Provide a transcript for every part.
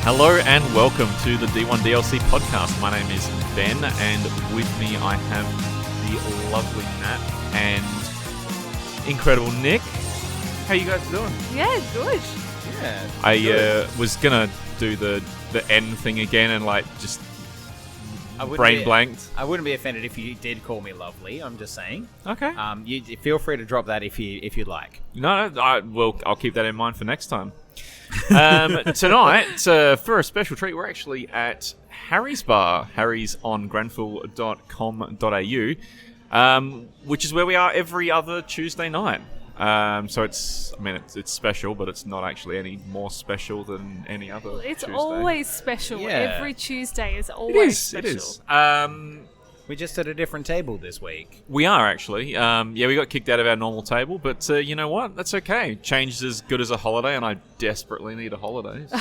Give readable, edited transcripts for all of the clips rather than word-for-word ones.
Hello and welcome to the D1DLC podcast. My name is Ben, and with me I have the lovely Nat and incredible Nick. How you guys doing? Yeah, good. Yeah. I was gonna do the end thing again and just brain blanked. I wouldn't be offended if you did call me lovely. I'm just saying. Okay. You feel free to drop that if you'd like. No, I'll keep that in mind for next time. Tonight, for a special treat, we're actually at Harry's Bar. Harry's on granville.com.au, which is where we are every other Tuesday night. So it's special, but it's not actually any more special than any other It's Tuesday. Always special. Yeah. Every Tuesday is always special. It is. We just at a different table this week. We are actually. We got kicked out of our normal table, but you know what? That's okay. Change is as good as a holiday, and I desperately need a holiday. So.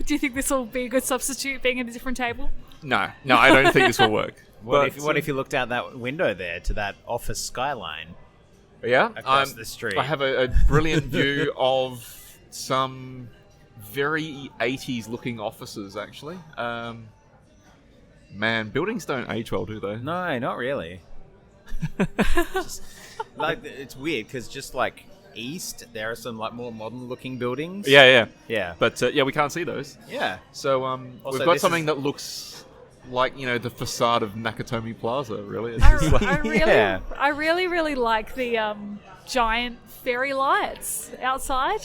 Do you think this will be a good substitute, being at a different table? No, I don't think this will work. What if you looked out that window there to that office skyline? Yeah, across the street. I have a brilliant view of some very 80s looking offices, actually. Man, buildings don't age well, do they? No, not really. It's weird because just east, there are some more modern looking buildings. Yeah. But But we can't see those. yeah. So Also, we've got this something is- that looks like the facade of Nakatomi Plaza. Really, it's I, just like, I really, Yeah. I really, really like the giant fairy lights outside.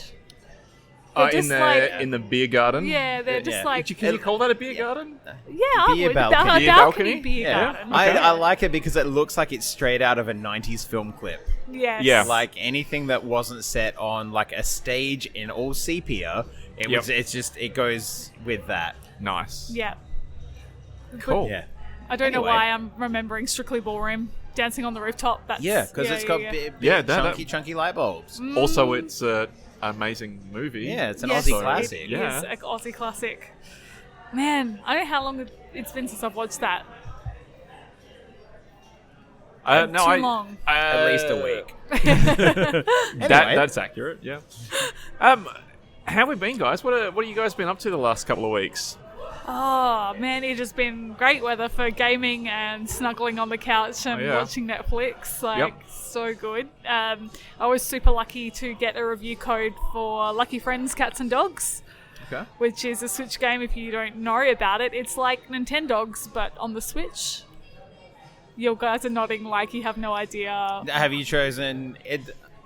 They're in just in the beer garden. Yeah, they're just Yeah. Can you call that a beer garden? yeah, I Beer would. balcony. Beer balcony? beer Yeah. garden. I like it because it looks like it's straight out of a 90s film clip. Yes. Yeah. Like anything that wasn't set on a stage in all sepia, it goes with that. Nice. Yeah. Cool. Yeah. I don't know Anyway. why I'm remembering Strictly Ballroom, dancing on the rooftop. That's, Yeah, because it's got big, chunky light bulbs. Also, it's an amazing movie. Yeah, it's an Yes, Aussie classic. It Yeah. is an Aussie classic. Man, I don't know how long it's been since I've watched that. No, Too long. At least a week. That's accurate. Yeah. How have we been, guys? What have you guys been up to the last couple of weeks? Oh, man, it has been great weather for gaming and snuggling on the couch and watching Netflix. So good. I was super lucky to get a review code for Lucky Friends Cats and Dogs, Okay. which is a Switch game if you don't know about it. It's like Nintendogs, but on the Switch. You guys are nodding like you have no idea. Have you chosen it?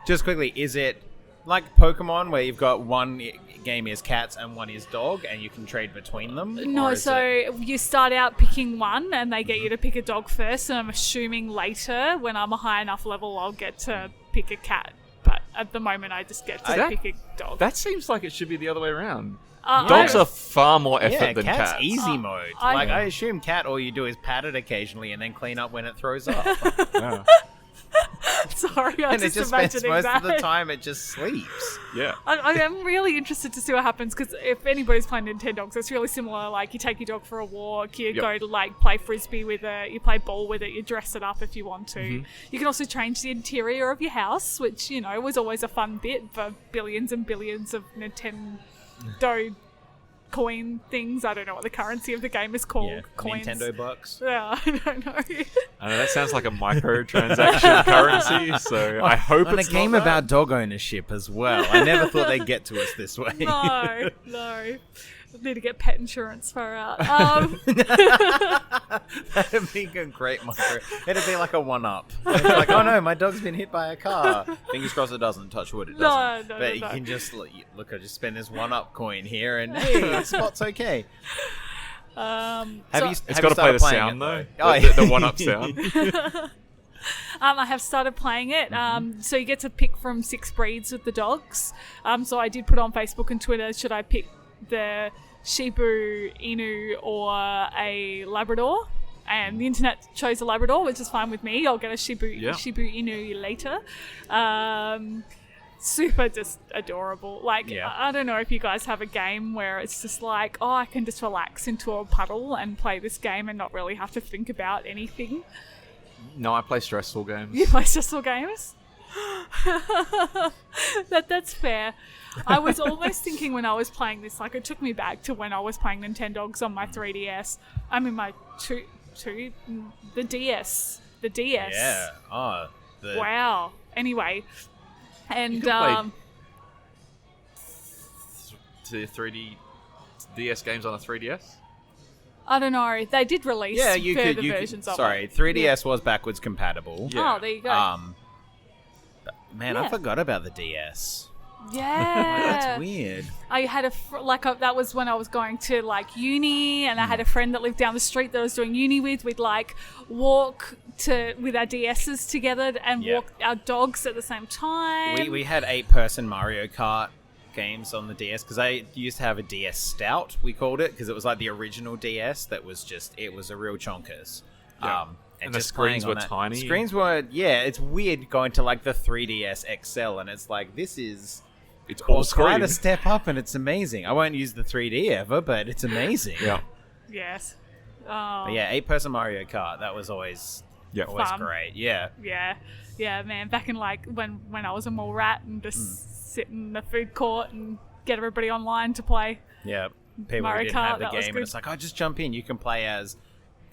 Just quickly, is it like Pokemon where you've got one game is cats and one is dog and you can trade between them? No, Or is so it- you start out picking one and they get you to pick a dog first, and I'm assuming later when I'm a high enough level I'll get to pick a cat. But at the moment I just get to pick a dog. That seems like it should be the other way around. Uh, Dogs I- are far more effort than cat's cats. easy mode. I- I assume cat, all you do is pat it occasionally and then clean up when it throws up. Yeah. Sorry, I And it just just spends imagining most that. of the time it just sleeps. Yeah. I am really interested to see what happens, because if anybody's playing Nintendogs, it's really similar. Like, you take your dog for a walk, you go to play frisbee with it, you play ball with it, you dress it up if you want to. Mm-hmm. You can also change the interior of your house, which was always a fun bit for billions and billions of Nintendo coin things. I don't know what the currency of the game is called. Yeah, Coins. Nintendo bucks. Yeah, I don't know. I know, that sounds like a microtransaction currency, so I hope And a it's game not that. about dog ownership as well. I never thought they'd get to us this way. No. Need to get pet insurance far out. That'd be a great micro. It'd be like a one-up. It'd be like, oh no, my dog's been hit by a car. Fingers crossed it doesn't. Touch wood, it doesn't. No, but you can just look. I just spend this one-up coin here, and hey, spot's okay. Have you? It's have got to you play the started playing sound, it, though. Oh, The one-up sound. I have started playing it. So you get to pick from 6 breeds with the dogs. So I did put on Facebook and Twitter, should I pick the Shibu Inu or a Labrador? And the internet chose a Labrador, which is fine with me. I'll get a Shibu Inu later. Super just adorable. I don't know if you guys have a game where it's just like, oh, I can just relax into a puddle and play this game and not really have to think about anything. No, I play stressful games. You play stressful games? That's fair. I was almost thinking when I was playing this, like it took me back to when I was playing Nintendogs on my 3DS. I mean my the DS. The DS. Yeah. Wow. Anyway. And You can play 3D DS games on a 3DS? I don't know. They did release further versions of it. Sorry, 3DS was backwards compatible. Yeah. Oh, there you go. Man, Yeah. I forgot about the DS. Yeah. That's weird. I had that was when I was going to like uni, and I had a friend that lived down the street that I was doing uni with. We'd like walk with our DSs together and walk our dogs at the same time. We had 8-person Mario Kart games on the DS because I used to have a DS Stout, we called it, because it was like the original DS that was just, it was a real chonkers. Yeah. And the just screens playing were on that- tiny. Screens were, it's weird going to like the 3DS XL, and it's like, this is It's all quite a screens. step up, and it's amazing. I won't use the 3D ever, but it's amazing. Yeah. Yes. Oh. But yeah, 8-person Mario Kart, that was always Fun. great. Yeah. Yeah, man. Back in like when I was a mall rat and just sit in the food court and get everybody online to play. Yeah. People Mario who didn't Kart, have the that was game, good. and it's like, oh, just jump in. You can play as,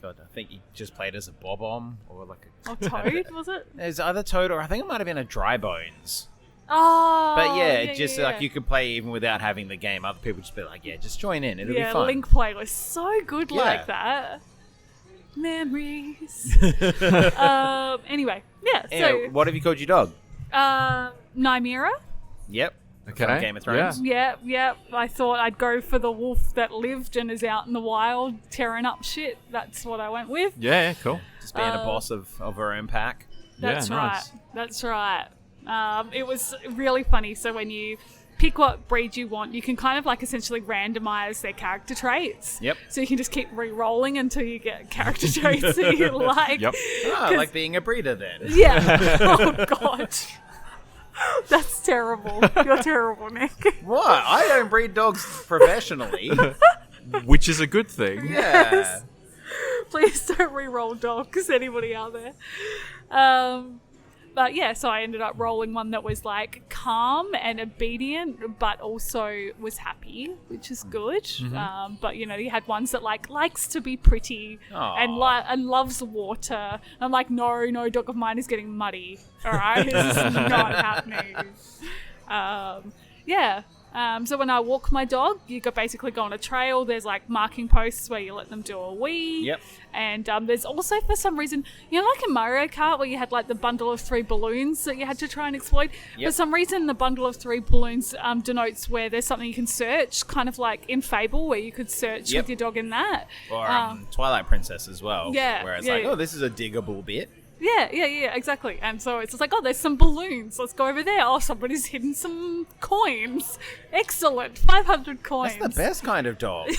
God, I think you just played as a Bob-omb or like a... Or Toad, was it? There's either Toad or I think it might have been a Dry Bones. Oh. But yeah, yeah. like you could play even without having the game. Other people just be like, yeah, just join in. It'll be fun. Link Play was so good Yeah. like that. Memories. Anyway, yeah. Anyway, So, what have you called your dog? Nymeria. Yep. Okay. From Game of Thrones. Yeah. I thought I'd go for the wolf that lived and is out in the wild tearing up shit. That's what I went with. Yeah, cool. Just being a boss of her own pack. That's Yeah, right. nice. That's right. It was really funny. So when you pick what breed you want, you can kind of like essentially randomize their character traits. Yep. So you can just keep re-rolling until you get character traits that you like. Yep. Like being a breeder then. Yeah. Oh, God. That's terrible. You're terrible, Nick. What? I don't breed dogs professionally. Which is a good thing. Yeah. Please don't re-roll dogs, anybody out there. But yeah, so I ended up rolling one that was like calm and obedient, but also was happy, which is good. Mm-hmm. But you know, you had ones that like likes to be pretty and Aw. and loves water. I'm like, no dog of mine is getting muddy. All right, this is not happening. Yeah. So when I walk my dog, you basically go on a trail. There's like marking posts where you let them do a wee. Yep. And there's also, for some reason, you know, like in Mario Kart where you had like the bundle of 3 balloons that you had to try and exploit. Yep. For some reason, the bundle of 3 balloons denotes where there's something you can search, kind of like in Fable where you could search Yep. with your dog in that. Or Twilight Princess as well. Yeah, Where it's yeah, like, yeah. oh, this is a diggable bit. Yeah, exactly. And so it's just like, oh, there's some balloons. Let's go over there. Oh, somebody's hidden some coins. Excellent. 500 coins. That's the best kind of dog. Is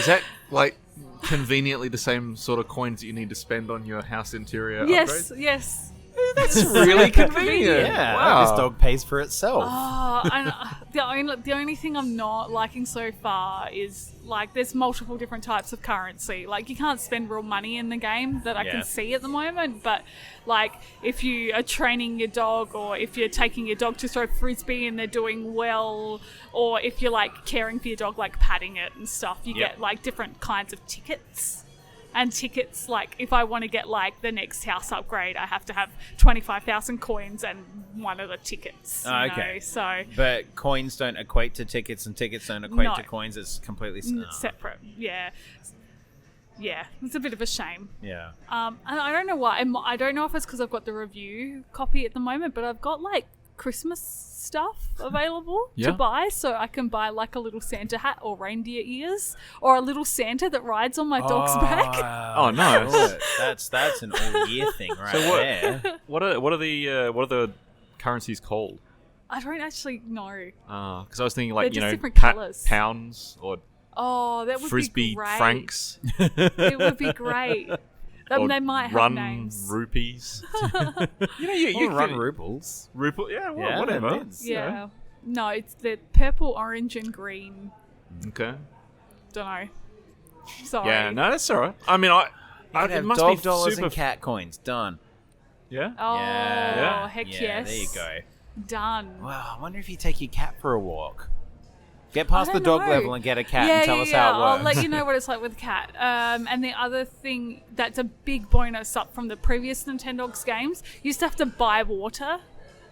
that like conveniently the same sort of coins that you need to spend on your house interior Yes, upgrades? yes. That's really convenient. Yeah. Wow. This dog pays for itself. Oh, and the only thing I'm not liking so far is like there's multiple different types of currency. Like you can't spend real money in the game that I Yeah. can see at the moment. But like if you are training your dog, or if you're taking your dog to throw frisbee and they're doing well, or if you're like caring for your dog, like patting it and stuff, you Yep. get like different kinds of tickets. And tickets, like, if I want to get, like, the next house upgrade, I have to have 25,000 coins and one of the tickets. You Okay. know? So, But coins don't equate to tickets, and tickets don't equate No. to coins. It's completely separate. Yeah. Yeah, it's a bit of a shame. Yeah. And I don't know why. I don't know if it's because I've got the review copy at the moment, but I've got, like, Christmas stuff available Yeah. to buy, so I can buy, like, a little Santa hat or reindeer ears or a little Santa that rides on my dog's back. Oh, nice. good. That's an all year thing right So what- there. What are the currencies called? I don't actually know. Because I was thinking like They're just different pa- colours. pounds or Oh, that would frisbee be great. francs. It would be great. Or They might have run names. rupees. you Or run could- ruples. Ruple, yeah, well, Yeah, whatever. it's- Yeah. No, it's the purple, orange, and green. Okay. Don't know. Sorry. Yeah, no, that's all right. I mean, I I'd it have must dog be dollars super and cat coins. Done. Yeah? Oh, Yeah. heck Yeah, yes. there you go. Done. Wow, I wonder if you take your cat for a walk. Get past I the don't dog know. level and get a cat and tell us how it works. I'll let you know what it's like with cat. And the other thing that's a big bonus up from the previous Nintendogs games, you used to have to buy water.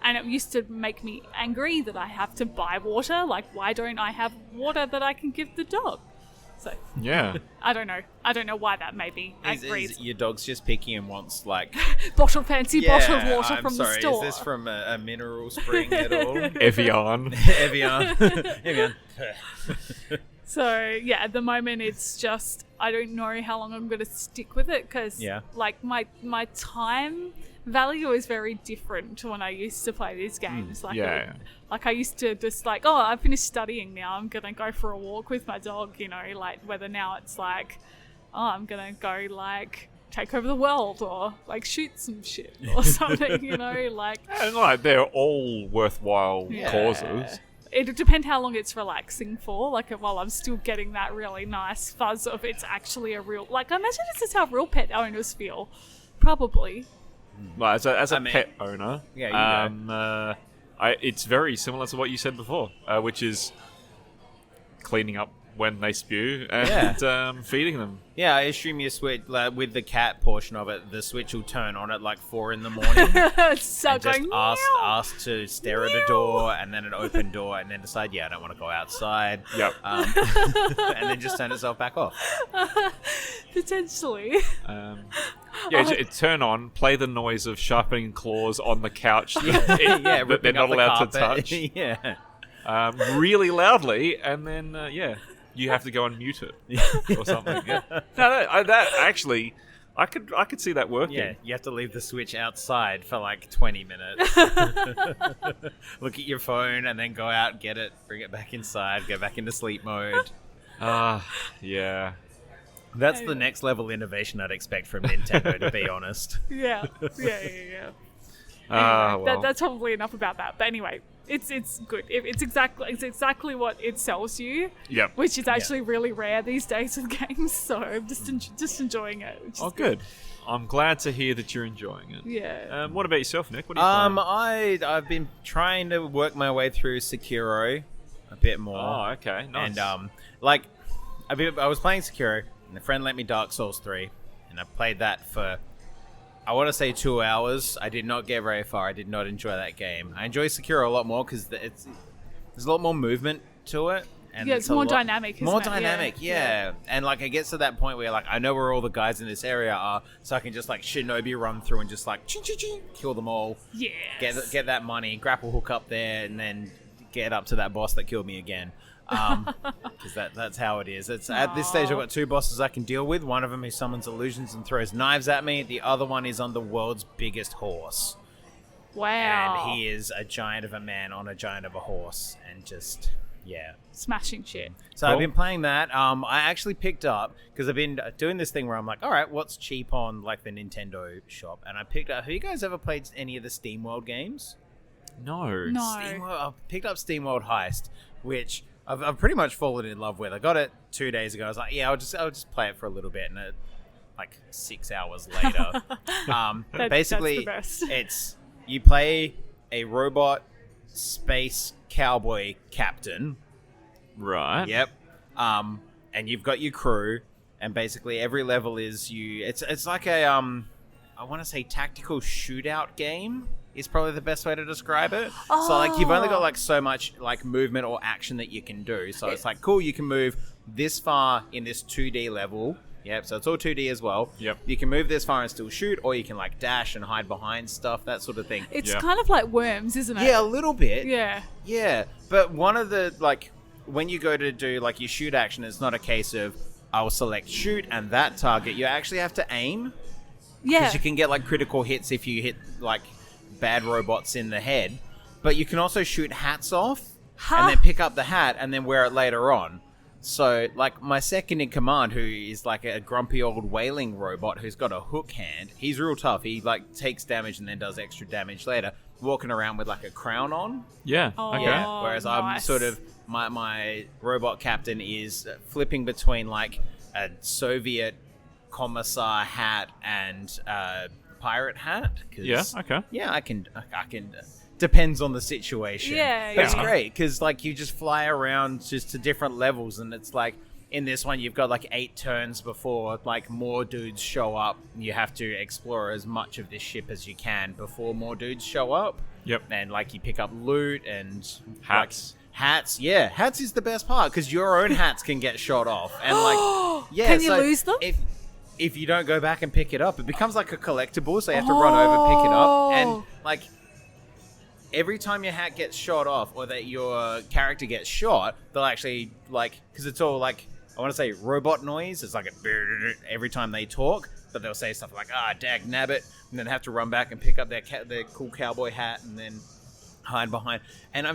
And it used to make me angry that I have to buy water. Like, why don't I have water that I can give the dog? So, Yeah. I don't know. I don't know why that made me angry. Is your dog's just picky and wants like Bottled bottled water I'm from sorry, the store. Is this from a mineral spring at all? Evian. Evian. So, yeah, at the moment it's just, I don't know how long I'm going to stick with it because, like, my time value is very different to when I used to play these games. Like, I used to just like, oh, I finished studying now. I'm going to go for a walk with my dog, you know, like whether now it's like, oh, I'm going to go like take over the world or like shoot some shit or something, you know, like. And like, they're all worthwhile causes. It'll depend how long it's relaxing for. Like, while I'm still getting that really nice fuzz of it's actually a real... Like, I imagine this is how real pet owners feel. Probably. Well, as a pet owner, it's very similar to what you said before, which is cleaning up when they spew and feeding them. Yeah, I assume you switch with the cat portion of it. The switch will turn on at like 4 a.m. So and just ask to stare at a door and then an open door and then decide, I don't want to go outside. Yep. And then just turn itself back off. Potentially. It turn on, play the noise of sharpening claws on the couch that they're not allowed to touch. Really loudly, and then you have to go and mute it or something. No, that actually, I could see that working. Yeah, you have to leave the switch outside for like 20 minutes. Look at your phone and then go out, get it, bring it back inside, go back into sleep mode. Yeah. That's the next level innovation I'd expect from Nintendo, to be honest. Yeah. Well. That's probably enough about that. But anyway, it's good. It's exactly what it sells you. Yep. Which is actually really rare these days with games. So I'm just enjoying it. Good. I'm glad to hear that you're enjoying it. Yeah. What about yourself, Nick? What are you playing? I've been trying to work my way through Sekiro a bit more. Oh, okay. Nice. And I was playing Sekiro, and a friend lent me Dark Souls 3, and I played that for, I want to say 2 hours. I did not get very far. I did not enjoy that game. I enjoy Sekiro a lot more because there's a lot more movement to it. And it's more dynamic, isn't it? More dynamic, yeah. And like it gets to that point where like I know where all the guys in this area are, so I can just like shinobi run through and just like kill them all. Yeah. Get that money, grapple hook up there, and then get up to that boss that killed me again. Because that's how it is. It's at this stage I've got 2 bosses I can deal with. One of them who summons illusions and throws knives at me. The other one is on the world's biggest horse. Wow. And he is a giant of a man on a giant of a horse, and just smashing shit. So I've been playing that. I actually picked up, because I've been doing this thing where I'm like, all right, what's cheap on like the Nintendo shop? And I picked up. Have you guys ever played any of the Steamworld games? No. I picked up Steamworld Heist, which I've pretty much fallen in love with. I got it 2 days ago. I was like, I'll just play it for a little bit, and like 6 hours later, basically that's the best. it's you play a robot space cowboy captain. Right. Yep. And you've got your crew, and basically every level is you. It's like a I want to say tactical shootout game is probably the best way to describe it. So like you've only got like so much like movement or action that you can do. So it's like cool, you can move this far in this 2D level. Yep, so it's all 2D as well. Yep. You can move this far and still shoot, or you can like dash and hide behind stuff, that sort of thing. It's kind of like Worms, isn't it? Yeah, a little bit. Yeah. Yeah, but one of the like when you go to do like your shoot action, it's not a case of I'll select shoot and that target. You actually have to aim. Yeah. Because you can get like critical hits if you hit like bad robots in the head, but you can also shoot hats off and then pick up the hat and then wear it later on. So like my second in command, who is like a grumpy old wailing robot who's got a hook hand, he's real tough. He like takes damage and then does extra damage later, walking around with like a crown on. Yeah. Okay. Yeah. Whereas I'm sort of my robot captain is flipping between like a Soviet commissar hat and pirate hat. 'Cause, Yeah, okay. Yeah, I can. Depends on the situation. Yeah, But it's yeah. great because like you just fly around just to different levels, and it's like in this one you've got like 8 turns before like more dudes show up. You have to explore as much of this ship as you can before more dudes show up. Yep. And like you pick up loot and Hats. Like, hats, yeah, hats is the best part because your own hats can get shot off, and like, yeah, Can you so lose them? If you don't go back and pick it up, it becomes like a collectible, so you have to run over, pick it up, and like every time your hat gets shot off or that your character gets shot, they'll actually like because it's all like I want to say robot noise. It's like a every time they talk, but they'll say stuff like dag nabbit, and then have to run back and pick up their cool cowboy hat and then hide behind. And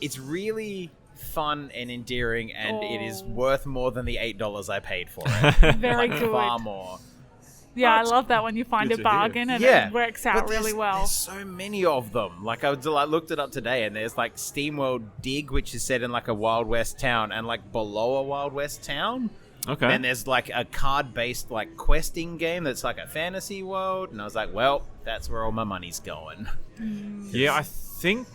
it's really fun and endearing, and it is worth more than the $8 I paid for it. Very like, good. Far more. Yeah, I love that when you find Good a to hear. bargain and Yeah, it works but out really well. There's so many of them. Like I looked it up today, and there's like Steamworld Dig, which is set in like a Wild West town, and like below a Wild West town. Okay. And there's like a card-based like questing game that's like a fantasy world, and I was like, well, that's where all my money's going. Yeah, I think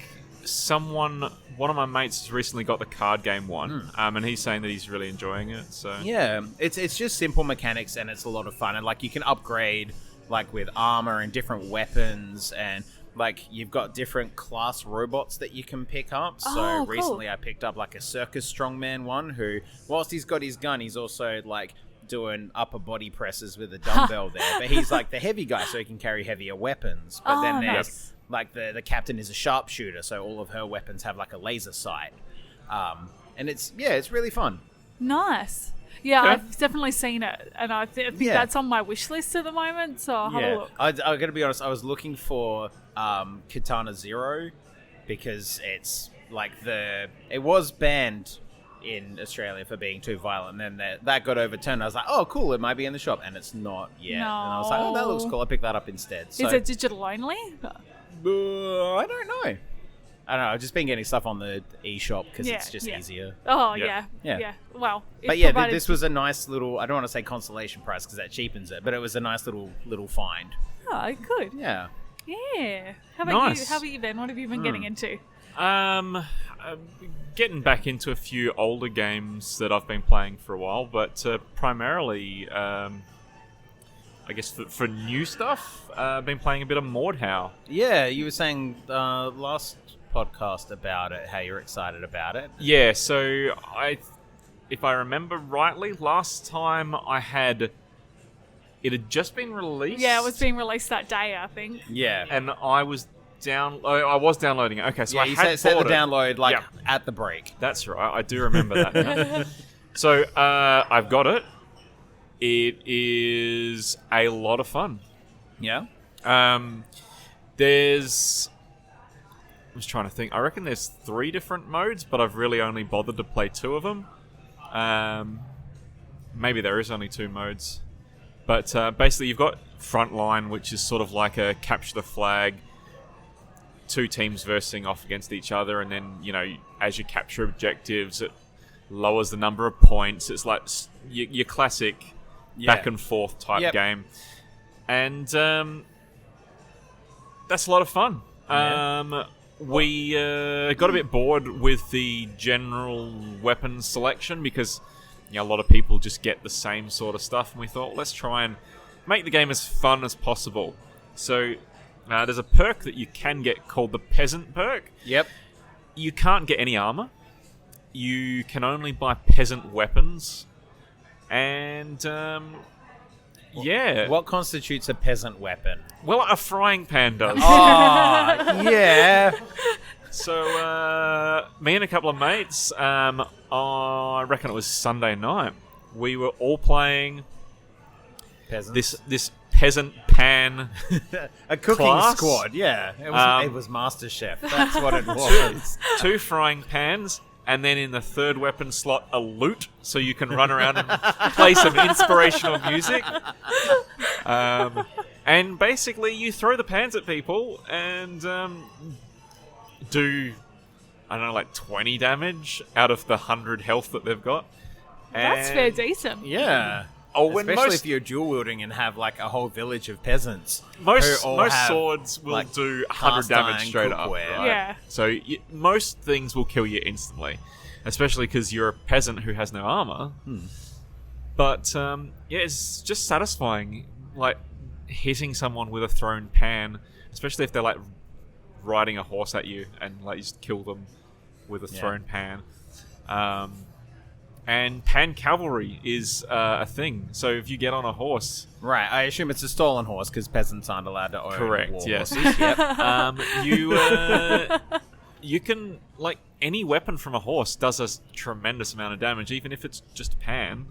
one of my mates has recently got the card game one, and he's saying that he's really enjoying it. So Yeah, it's just simple mechanics, and it's a lot of fun, and like you can upgrade like with armor and different weapons, and like you've got different class robots that you can pick up. So Oh, cool. recently I picked up like a circus strongman one who, whilst he's got his gun, he's also like doing upper body presses with a dumbbell there. But he's like the heavy guy, so he can carry heavier weapons. But then there's nice. like the captain is a sharpshooter, so all of her weapons have like a laser sight. And it's really fun. Nice. Yeah, Okay. I've definitely seen it, and I think Yeah. that's on my wish list at the moment, so I'll have a look. I gotta be honest, I was looking for Katana Zero because it's like it was banned in Australia for being too violent, and then that got overturned. I was like, oh cool, it might be in the shop, and it's not yet. And I was like, oh, that looks cool, I picked that up instead. So, Is it digital only? I don't know. I've just been getting stuff on the eShop because it's just easier. Oh, Yeah. yeah. Well, But yeah, this was a nice little, I don't want to say consolation price because that cheapens it, but it was a nice little find. Oh, good. Yeah. Yeah. How about Nice. you? How about you, Ben? What have you been getting into? Getting back into a few older games that I've been playing for a while, but primarily, I guess for new stuff, I've been playing a bit of Morhou. Yeah, you were saying last podcast about it, how you're excited about it. Yeah, so if I remember rightly, last time it had just been released. Yeah, it was being released that day, I think. Yeah. and I was downloading it. Okay, so Yeah, I you had set the bought it. download like Yeah. at the break. That's right. I do remember that now. So I've got it. It is a lot of fun. Yeah. There's... I was trying to think. I reckon there's 3 different modes, but I've really only bothered to play 2 of them. Maybe there is only 2 modes. But basically you've got Frontline, which is sort of like a capture the flag, 2 teams versing off against each other, and then, as you capture objectives, it lowers the number of points. It's like your classic back and forth type game. And that's a lot of fun. Yeah. We got a bit bored with the general weapons selection because a lot of people just get the same sort of stuff, and we thought, let's try and make the game as fun as possible. So there's a perk that you can get called the Peasant Perk. Yep. You can't get any armor. You can only buy peasant weapons. And, yeah. What constitutes a peasant weapon? Well, a frying pan does. Oh, yeah. So, me and a couple of mates, I reckon it was Sunday night, we were all playing Peasants. this peasant pan A cooking class? squad, yeah. It was MasterChef. That's what it was. 2 frying pans, and then in the 3rd weapon slot, a lute, so you can run around and play some inspirational music. And basically, you throw the pans at people and do, I don't know, like 20 damage out of the 100 health that they've got. That's And fair decent. Yeah. Especially if you're dual wielding and have like a whole village of peasants. Most who all have, swords will like, do 100 damage cast straight iron up. cookware. Right? Yeah. So most things will kill you instantly, especially because you're a peasant who has no armor. But it's just satisfying, like hitting someone with a thrown pan, especially if they're like riding a horse at you and like you just kill them with a thrown pan. And pan cavalry is a thing. So if you get on a horse, Right, I assume it's a stolen horse because peasants aren't allowed to own correct? war Yes. horses. You can, like, any weapon from a horse does a tremendous amount of damage, even if it's just a pan.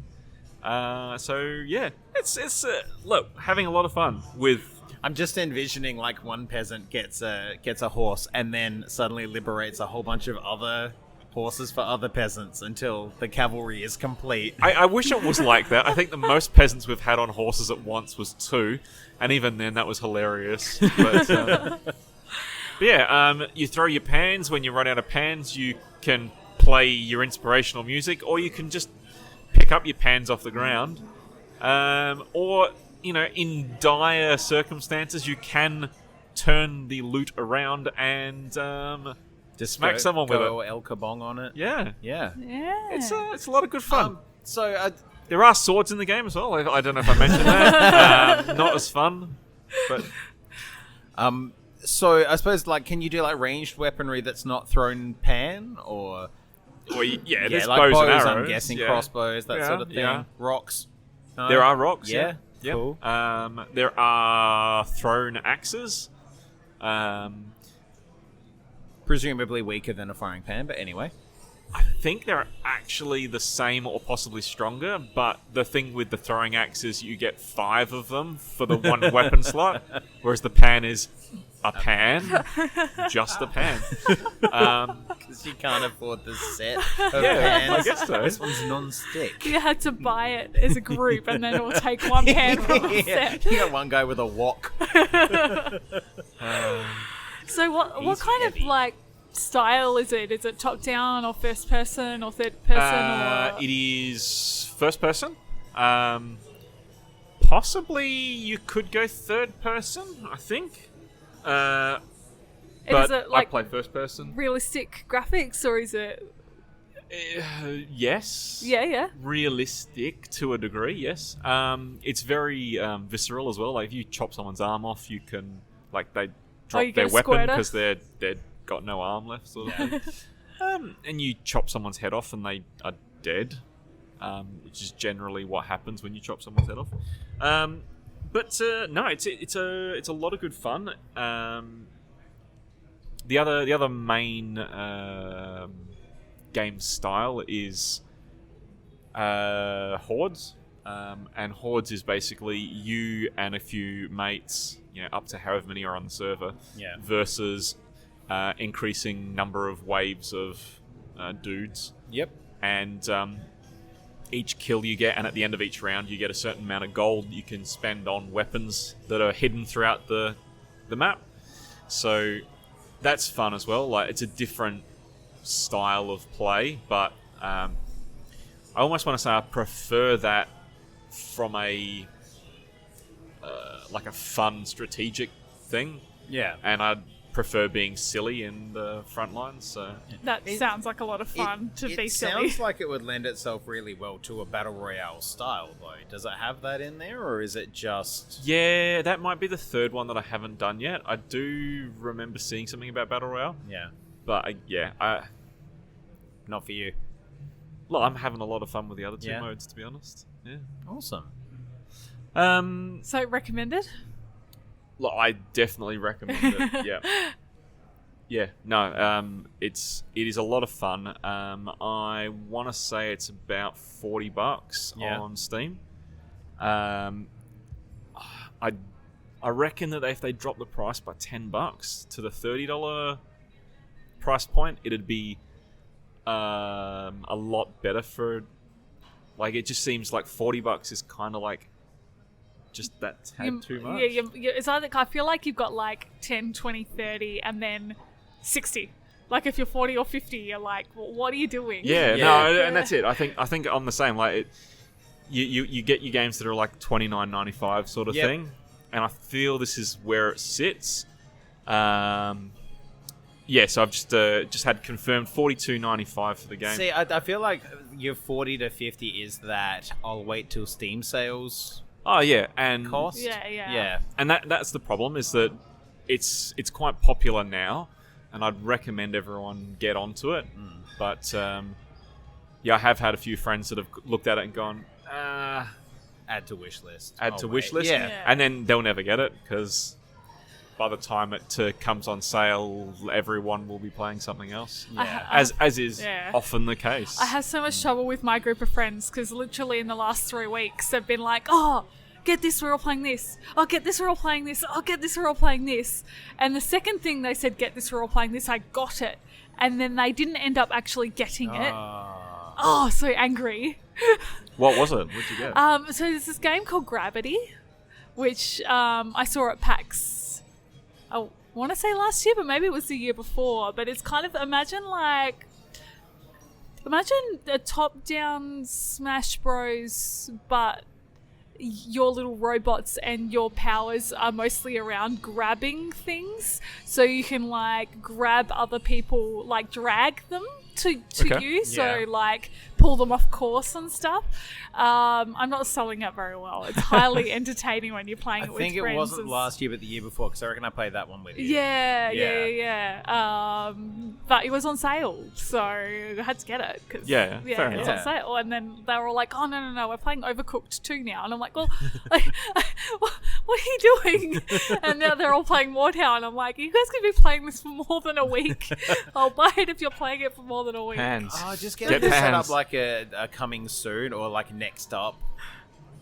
So yeah, it's look, having a lot of fun with. I'm just envisioning like one peasant gets a horse and then suddenly liberates a whole bunch of other horses for other peasants until the cavalry is complete. I wish it was like that. I think the most peasants we've had on horses at once was 2, and even then that was hilarious. But yeah, you throw your pans. When you run out of pans, you can play your inspirational music, or you can just pick up your pans off the ground. Or, in dire circumstances, you can turn the loot around and Just smack someone with it. El Kabong on it. Yeah. Yeah. It's a lot of good fun. So There are swords in the game as well. I don't know if I mentioned that. Not as fun, but so I suppose like, can you do like ranged weaponry that's not thrown pan or? There's like bows and arrows. I'm guessing crossbows, that sort of thing. Yeah. Rocks. No? There are rocks. Yeah. Yeah. Cool. There are thrown axes. Presumably weaker than a firing pan, but anyway. I think they're actually the same or possibly stronger, but the thing with the throwing axe is you get 5 of them for the one weapon slot, whereas the pan is a pan, just a pan. Because you can't afford the set of Yeah, pans. I guess so. This one's non-stick. You had to buy it as a group, and then it will take one pan from the set. You got one guy with a wok. So what He's kind heavy. of like style is it? Is it top down or first person or third person? Or It is first person. Possibly you could go third person, I think. But is it I like play first person. realistic graphics or is it? Yes. Yeah. Realistic to a degree, yes. It's very visceral as well. Like if you chop someone's arm off, you can they drop you get their a weapon squirter? because they've got no arm left, sort of thing. And you chop someone's head off and they are dead, which is generally what happens when you chop someone's head off. But no, it's a lot of good fun. The other main game style is Hordes, and Hordes is basically you and a few mates, up to however many are on the server, versus increasing number of waves of dudes. Yep. And each kill you get, and at the end of each round, you get a certain amount of gold you can spend on weapons that are hidden throughout the map. So that's fun as well. Like it's a different style of play, but I almost want to say I prefer that from a fun strategic thing. Yeah. And I'd prefer being silly in the front lines. So That sounds like a lot of fun to be silly. It sounds like it would lend itself really well to a battle royale style, though. Does it have that in there, or is it just? yeah, that might be the third one that I haven't done yet. I do remember seeing something about battle royale, Yeah. but Not for you. look, I'm having a lot of fun with the other 2 Yeah. modes, to be honest. Yeah. Awesome. So recommended? Look, I definitely recommend it. Yeah. Yeah. No. It is a lot of fun. I want to say it's about $40 Yeah. on Steam. I reckon that if they drop the price by $10 to the $30 price point, it'd be a lot better for. Like, it just seems like $40 is kind of like just that tad too much. Yeah, it's either, I feel like you've got like 10, 20, 30 and then 60. Like if you're 40 or 50, you're like, well, what are you doing? Yeah, Yeah. no, and that's it. I think I'm the same. Like, you get your games that are like $29.95 sort of thing, and I feel this is where it sits. So I've just had confirmed $42.95 for the game. See, I feel like your 40 to 50 is that I'll wait till Steam sales. Oh yeah, and cost. Yeah. And that's the problem, is that it's quite popular now, and I'd recommend everyone get onto it. But I have had a few friends that have looked at it and gone, add to wish list. Yeah. And then they'll never get it, because by the time it comes on sale, everyone will be playing something else. Yeah. As is often the case. I have so much trouble with my group of friends because literally in the last 3 weeks they've been like, oh, get this, we're all playing this. Oh, get this, we're all playing this. Oh, get this, we're all playing this. And the second thing they said, get this, we're all playing this, I got it. And then they didn't end up actually getting it. Oh, so angry. What was it? What'd you get? So there's this game called Gravity, which I saw at PAX, I want to say last year, but maybe it was the year before. But it's kind of, imagine a top-down Smash Bros, but your little robots and your powers are mostly around grabbing things. So you can grab other people, drag them to you. So pull them off course and stuff. I'm not selling it very well. It's highly entertaining when you're playing it with friends. I think it wasn't last year, but the year before, because I reckon I played that one with you. Yeah. But it was on sale, so I had to get it. Cause, fair it enough. was on sale. And then they were all like, oh, no, we're playing Overcooked 2 now. And I'm like, well, what are you doing? And now they're all playing Morhou, and I'm like, you guys could be playing this for more than a week. I'll buy it if you're playing it for more than a week. Hands. Oh, just get it set up like a coming soon, or next up,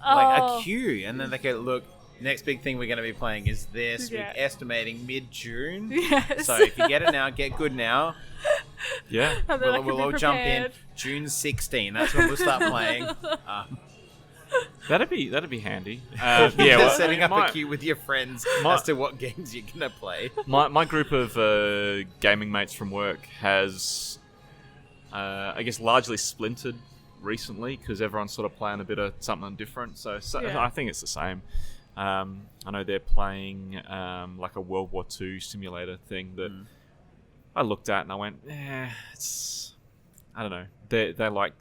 a queue, and then they go, look, next big thing we're going to be playing is this. We're estimating mid-June. Yes. So if you get it now, get good now. Yeah. We'll all jump in June 16. That's when we'll start playing. That'd be handy. Setting up a queue with your friends as to what games you're going to play. My group of gaming mates from work has, I guess, largely splintered recently, because everyone's sort of playing a bit of something different. So I think it's the same. I know they're playing a World War II simulator thing that I looked at and I went, it's, I don't know. They're like,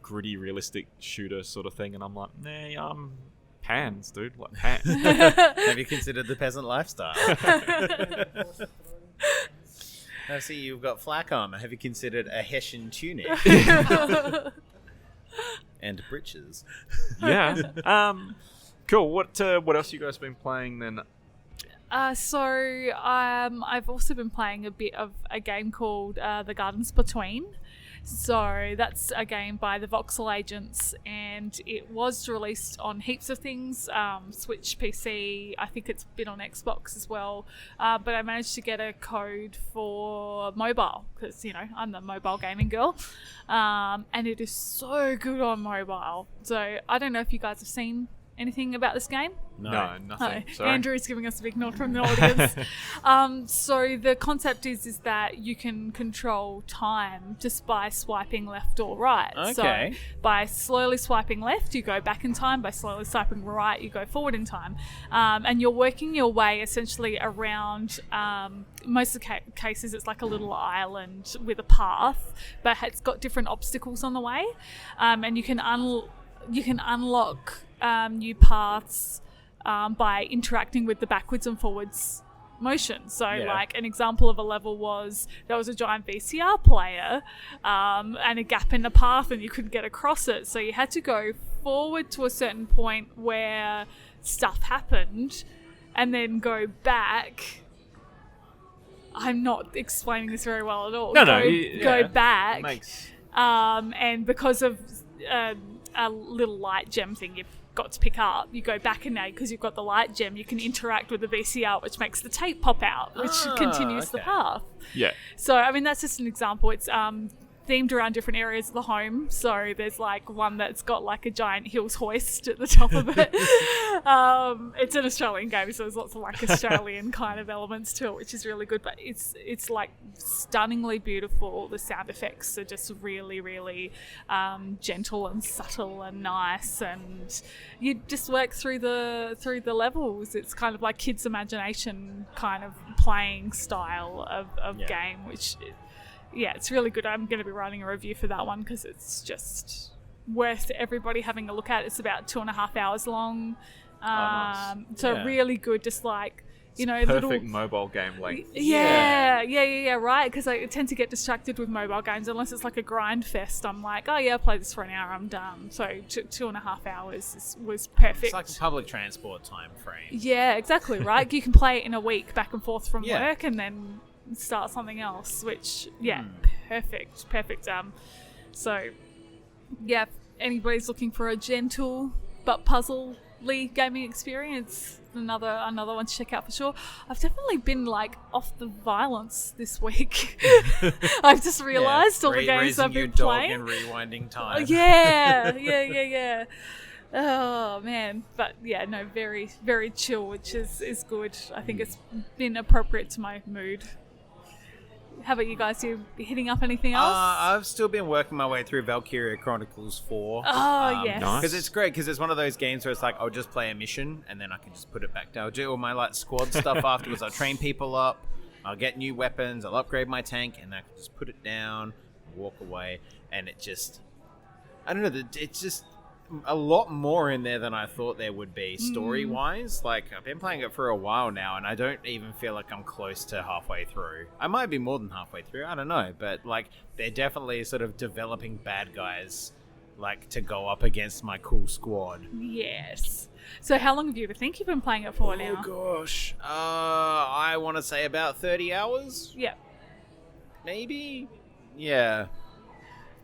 gritty, realistic shooter sort of thing, and I'm like, pans, dude, like pans. Have you considered the peasant lifestyle? I see you've got flak armor. Have you considered a Hessian tunic? And breeches. Yeah. Cool. What else you guys been playing then? I've also been playing a bit of a game called The Gardens Between. So that's a game by the Voxel Agents, and it was released on heaps of things, Switch, PC, I think it's been on Xbox as well, but I managed to get a code for mobile, because, I'm the mobile gaming girl, and it is so good on mobile. So I don't know if you guys have seen anything about this game? No, nothing. Sorry. Andrew is giving us a big nod from the audience. So the concept is that you can control time just by swiping left or right. Okay. So by slowly swiping left, you go back in time. By slowly swiping right, you go forward in time. And you're working your way essentially around, most of the cases it's like a little island with a path, but it's got different obstacles on the way. And you can unlock new paths by interacting with the backwards and forwards motion. So an example of a level was there was a giant VCR player and a gap in the path, and you couldn't get across it, so you had to go forward to a certain point where stuff happened and then go back. I'm not explaining this very well at all. Go back. And because of a little light gem thing you've got to pick up, you go back, and now because you've got the light gem, you can interact with the VCR, which makes the tape pop out, which continues the path. Yeah. So I mean, that's just an example. It's themed around different areas of the home. So there's like one that's got like a giant hills hoist at the top of it. It's an Australian game, so there's lots of like Australian kind of elements to it, which is really good. But it's like stunningly beautiful. The sound effects are just really, really gentle and subtle and nice, and you just work through the levels. It's kind of like kids' imagination kind of playing style of game, which. Yeah, it's really good. I'm going to be writing a review for that one because it's just worth everybody having a look at. It's about 2.5 hours long. Nice. So really good, just like, you know, perfect mobile game length. Yeah, right. Because I tend to get distracted with mobile games unless it's like a grind fest. I'm like, oh yeah, I'll play this for an hour, I'm done. So 2.5 hours was perfect. It's like a public transport time frame. Yeah, exactly, right? You can play it in a week back and forth from work and then start something else, which perfect. So yeah, if anybody's looking for a gentle but puzzly gaming experience, another one to check out for sure. I've definitely been like off the violence this week. I've just realized all the games I've been playing and rewinding time. Yeah. Oh man, but yeah, no, very, very chill, which is good. I think it's been appropriate to my mood. How about you guys? You hitting up anything else? I've still been working my way through Valkyria Chronicles 4. Oh, yes. Nice. Because it's great, because it's one of those games where it's like, I'll just play a mission, and then I can just put it back down. I'll do all my like squad stuff afterwards. I'll train people up. I'll get new weapons. I'll upgrade my tank, and I can just put it down, walk away, and it just... I don't know, it's just... a lot more in there than I thought there would be story-wise. Like, I've been playing it for a while now, and I don't even feel like I'm close to halfway through. I might be more than halfway through, I don't know. But, like, they're definitely sort of developing bad guys, like, to go up against my cool squad. Yes. So how long have you think you've been playing it for now? Oh, gosh. I want to say about 30 hours? Yeah. Maybe? Yeah.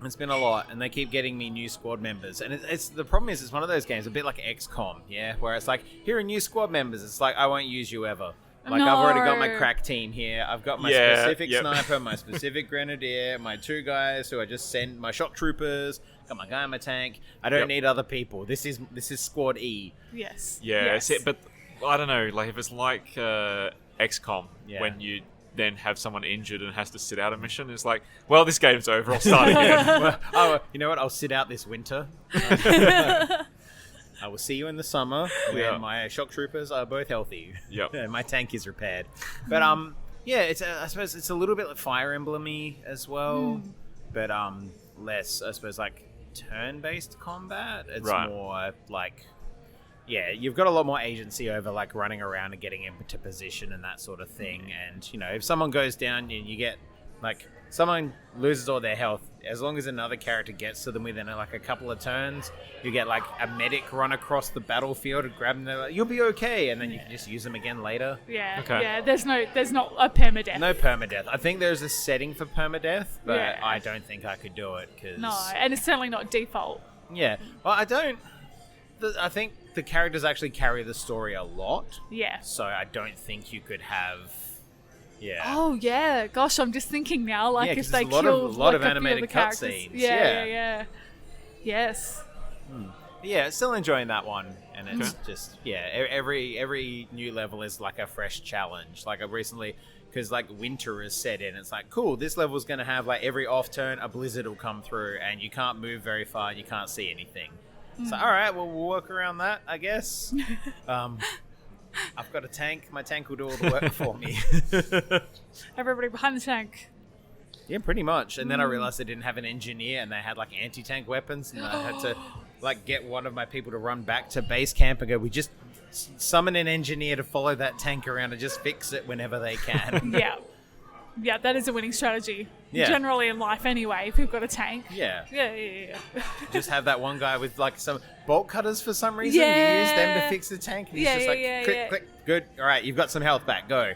It's been a lot, and they keep getting me new squad members. And it's the problem is, it's one of those games, a bit like XCOM, yeah? Where it's like, here are new squad members. It's like, I won't use you ever. Like, I've already got my crack team here. I've got my specific sniper, my specific grenadier, my 2 guys who I just send, my shock troopers, got my guy in my tank. I don't need other people. This is squad E. Yes. Yeah, yes. but I don't know, like if it's like XCOM, when you then have someone injured and has to sit out a mission, it's like, well, this game's over, I'll start again. You know what, I'll sit out this winter. I will see you in the summer when my shock troopers are both healthy. And my tank is repaired. But it's I suppose it's a little bit like Fire Emblem-y as well, but less, I suppose, like turn-based combat. It's more like, you've got a lot more agency over like running around and getting into position and that sort of thing. And, you know, if someone goes down and you get like someone loses all their health, as long as another character gets to them within like a couple of turns, you get like a medic run across the battlefield and grab them. They're like, you'll be okay, and then you can just use them again later. Yeah. There's not a permadeath. No permadeath. I think there's a setting for permadeath, but I don't think I could do it because and it's certainly not default. Yeah, well, I think the characters actually carry the story a lot. Yeah. So I don't think you could have. Yeah. Oh yeah, gosh, I'm just thinking now, like if they kill a lot of animated cutscenes. Yeah. Yes. Yeah, still enjoying that one, and it's just every new level is like a fresh challenge. Like I recently, because like winter is set in, it's like cool. This level's gonna have like every off turn a blizzard will come through, and you can't move very far, you can't see anything. So all right, well we'll work around that, I guess. I've got a tank. My tank will do all the work for me. Everybody behind the tank. Yeah, pretty much. And then I realized they didn't have an engineer, and they had like anti-tank weapons, and I had to like get one of my people to run back to base camp and go, we just summon an engineer to follow that tank around and just fix it whenever they can. Yeah, that is a winning strategy. Yeah. Generally in life anyway, if you've got a tank. Yeah. Just have that one guy with like some bolt cutters for some reason. Yeah. You use them to fix the tank. And he's just like, click, good. All right, you've got some health back, go.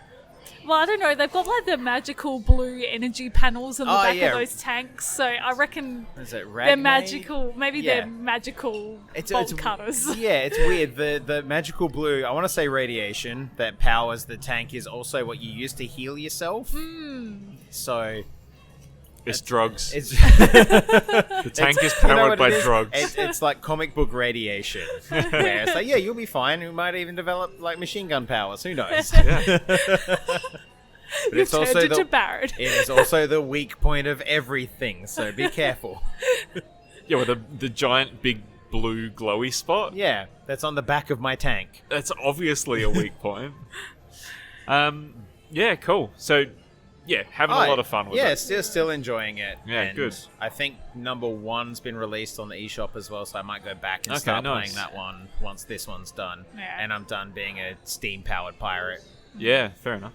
Well, I don't know. They've got like the magical blue energy panels on the back of those tanks. So I reckon they're magical. Maybe they're magical bolt cutters. Yeah, it's weird. The magical blue, I want to say radiation that powers the tank is also what you use to heal yourself. So It's drugs. It's The tank is you know powered what by it is? drugs. It's like comic book radiation, where it's like, yeah, you'll be fine. You might even develop like machine gun powers. Who knows? Yeah. But it's also into Barrett. it is also the weak point of everything. So be careful. Yeah, with the giant big blue glowy spot. Yeah, that's on the back of my tank. That's obviously a weak point. Yeah, cool. So, yeah, having a lot of fun with it. Yeah, still enjoying it. Yeah, and good. I think number 1's been released on the eShop as well, so I might go back and Okay, start nice. playing that one once this one's done. Yeah. And I'm done being a Steam-powered pirate. Yeah, fair enough.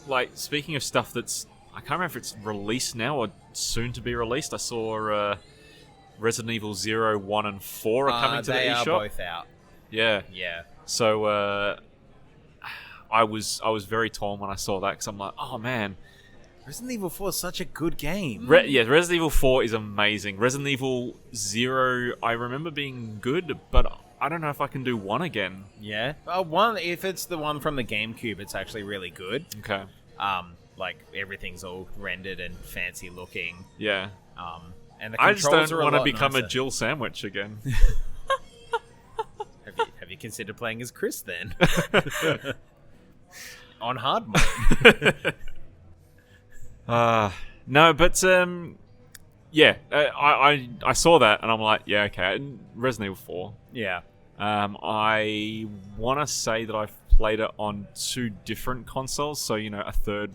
Like, speaking of stuff that's... I can't remember if it's released now or soon to be released. I saw Resident Evil 0, 1, and 4 are coming to the they eShop. are both out. Yeah. Yeah. So, I was very torn when I saw that because I'm like, oh, man. Resident Evil 4 is such a good game. Resident Evil 4 is amazing. Resident Evil 0, I remember being good, but I don't know if I can do 1 again. Yeah. If it's the one from the GameCube, it's actually really good. Okay. Like everything's all rendered and fancy looking. Yeah. And the I just controls don't are want to lot become a nicer. Jill sandwich again. Have you considered playing as Chris then? On hard mode. No, but yeah, I saw that and I'm like, yeah, okay, Resident Evil 4. Yeah. I want to say that I've played it on 2 different consoles, so a third,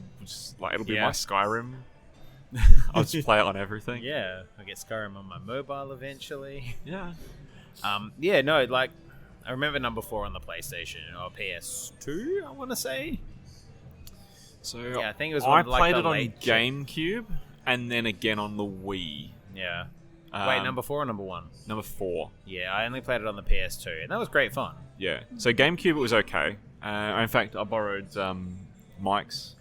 like it'll be my Skyrim. I'll just play it on everything. Yeah. I'll get Skyrim on my mobile eventually. Yeah. Yeah, no, like I remember number 4 on the PlayStation or PS2, I want to say. So yeah, I think it was I one of, like, played the it on late GameCube and then again on the Wii. Yeah. Wait, number 4 or number 1? Number 4. Yeah, I only played it on the PS2, and that was great fun. Yeah. So GameCube, it was okay. In fact, I borrowed Mike's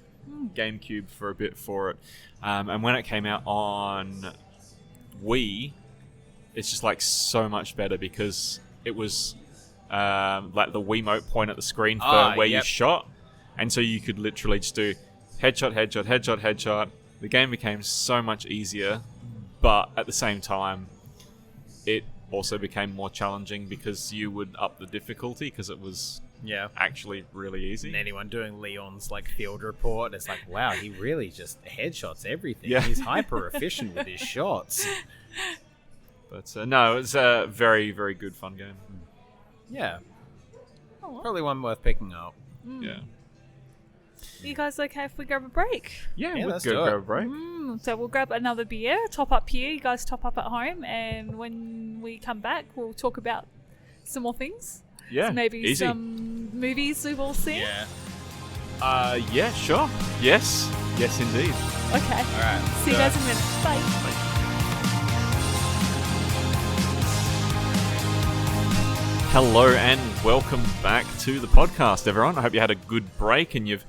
GameCube for a bit for it. And when it came out on Wii, it's just like so much better because it was like the Wiimote point at the screen for where you shot. And so you could literally just do headshot, headshot, headshot, headshot. The game became so much easier, but at the same time, it also became more challenging because you would up the difficulty because it was actually really easy. And anyone doing Leon's like field report, it's like, wow, he really just headshots everything. Yeah. He's hyper efficient with his shots. But no, it's a very, very good fun game. Yeah. Oh, well. Probably one worth picking up. Yeah. You guys okay if we grab a break? Yeah, Yeah, we'll let's go do it. grab a break. So we'll grab another beer, top up here. You guys top up at home, and when we come back, we'll talk about some more things. Yeah, So maybe easy. some movies we've all seen. Yeah. Yeah, sure. Yes. Yes, indeed. Okay. All right. See you guys in a minute. Bye. Hello and welcome back to the podcast, everyone. I hope you had a good break and you've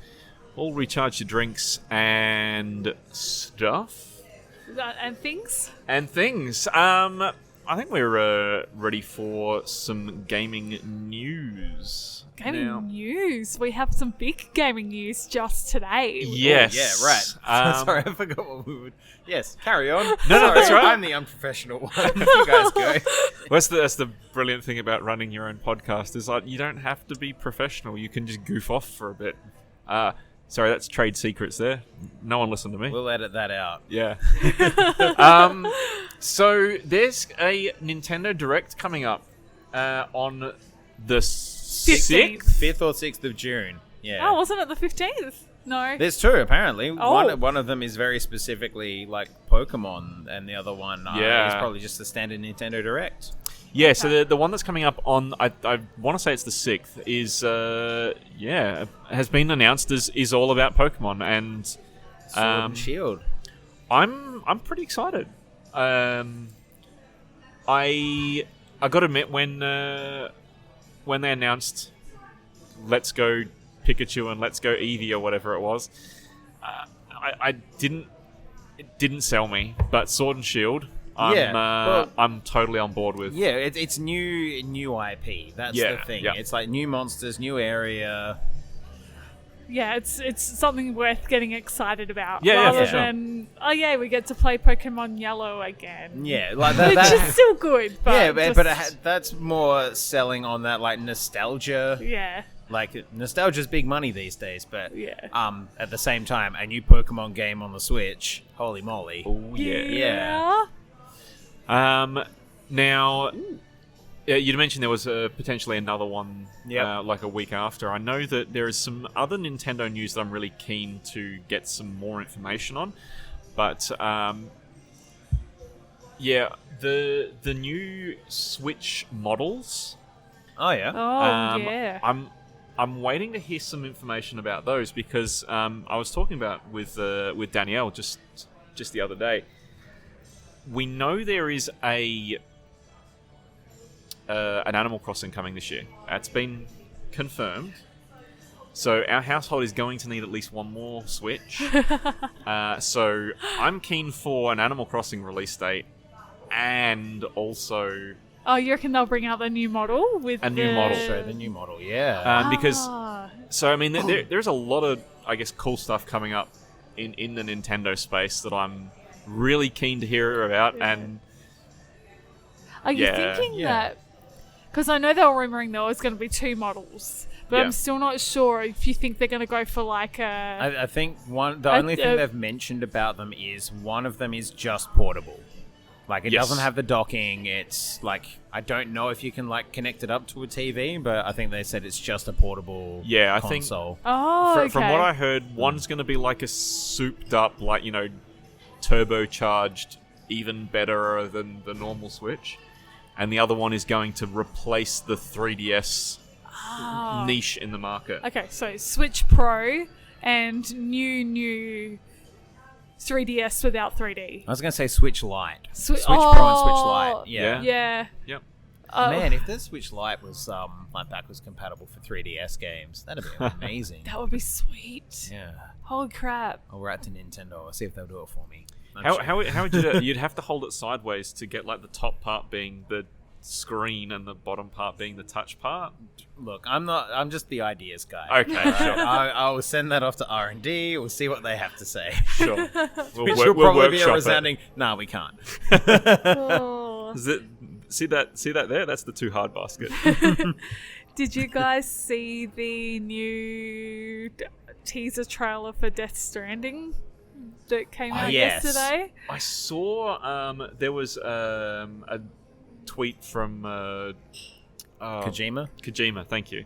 all recharged your drinks and stuff. And things. And things. I think we're ready for some gaming news. Gaming now. news. We have some big gaming news just today. Yes. Yeah, right. Sorry, I forgot what we would. Yes, carry on. No, that's right. I'm the unprofessional one. You guys go. Well, that's the brilliant thing about running your own podcast is like you don't have to be professional. You can just goof off for a bit. Sorry, that's trade secrets there. No one listened to me. We'll edit that out. Yeah. So there's a Nintendo Direct coming up on the 6th. 5th or 6th of June. Yeah. Oh, wasn't it the 15th? No. There's 2 apparently. Oh. One of them is very specifically like Pokemon, and the other one is probably just the standard Nintendo Direct. Yeah, so the one that's coming up on, I want to say it's the 6th, is, has been announced is all about Pokemon, and Sword and Shield. I'm pretty excited. I got to admit, when they announced Let's Go Pikachu and Let's Go Eevee or whatever it was, it didn't sell me, but Sword and Shield, I'm totally on board with. Yeah, it's new IP. That's the thing. Yeah. It's like new monsters, new area. yeah, it's something worth getting excited about. Yeah, rather for sure. than, oh yeah, we get to play Pokemon Yellow again. Yeah, like that. Which is still good, but yeah, but just- that's more selling on that like nostalgia. yeah. Like nostalgia's big money these days, but Yeah. at the same time, a new Pokemon game on the Switch, holy moly! Oh Yeah. Now, you'd mentioned there was potentially another one, Yep. like a week after. I know that there is some other Nintendo news that I'm really keen to get some more information on, but yeah, the new Switch models. Oh yeah. Oh yeah. I'm waiting to hear some information about those because I was talking about with Danielle just the other day. We know there is an Animal Crossing coming this year. That's been confirmed. So our household is going to need at least one more Switch. So I'm keen for an Animal Crossing release date, and also Oh, you reckon they'll bring out the new model with A new model. Show the new model, yeah. because Ah. so I mean there's a lot of, I guess, cool stuff coming up in the Nintendo space that I'm really keen to hear about. Yeah. And Are you Yeah. thinking Yeah. that? Because I know they were rumouring there was going to be 2 models, but Yeah. I'm still not sure if you think they're going to go for like a. I think the only thing they've mentioned about them is one of them is just portable. Like, it Yes. doesn't have the docking. It's like, I don't know if you can like connect it up to a TV, but I think they said it's just a portable Yeah, I think- console. Oh, okay. from what I heard, one's going to be like a souped up, like, turbocharged, even better than the normal Switch, and the other one is going to replace the 3DS niche in the market. Okay, so Switch Pro and new 3DS without 3D. I was going to say Switch Lite. Switch Pro and Switch Lite. Yeah. Yeah. Yep. Man, if the Switch Lite was like backwards compatible for 3DS games, that'd be amazing. That would be sweet. Yeah. Holy crap. I'll write to Nintendo. I'll see if they'll do it for me. I'm How sure. would you do it? You'd have to hold it sideways to get like the top part being the screen and the bottom part being the touch part. Look, I'm just the ideas guy. Okay, sure. I will send that off to R&D. We'll see what they have to say. Sure. Which will probably be a workshop it. resounding, nah, we can't. Oh. Is it, see that there? That's the too hard basket. Did you guys see the new teaser trailer for Death Stranding that came out yes. yesterday? I saw there was a tweet from Kojima? Thank you.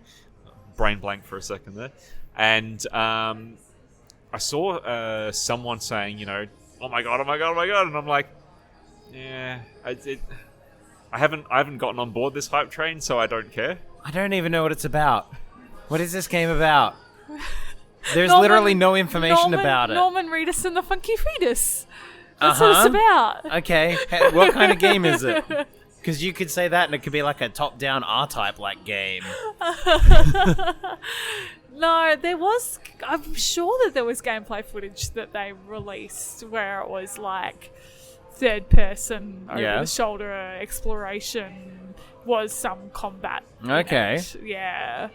Brain blank for a second there. And I saw someone saying, oh my god, and I'm like, yeah, I haven't gotten on board this hype train, so I don't care. I don't even know what it's about. What is this game about? There's Norman- literally no information about it. Norman Reedus and the Funky Fetus. That's what it's about. Okay, hey, what kind of game is it? Because you could say that and it could be like a top-down R-Type like game. No, I'm sure that there was gameplay footage that they released where it was like third person over Yeah. the shoulder exploration, was some combat. in Okay. it. Yeah.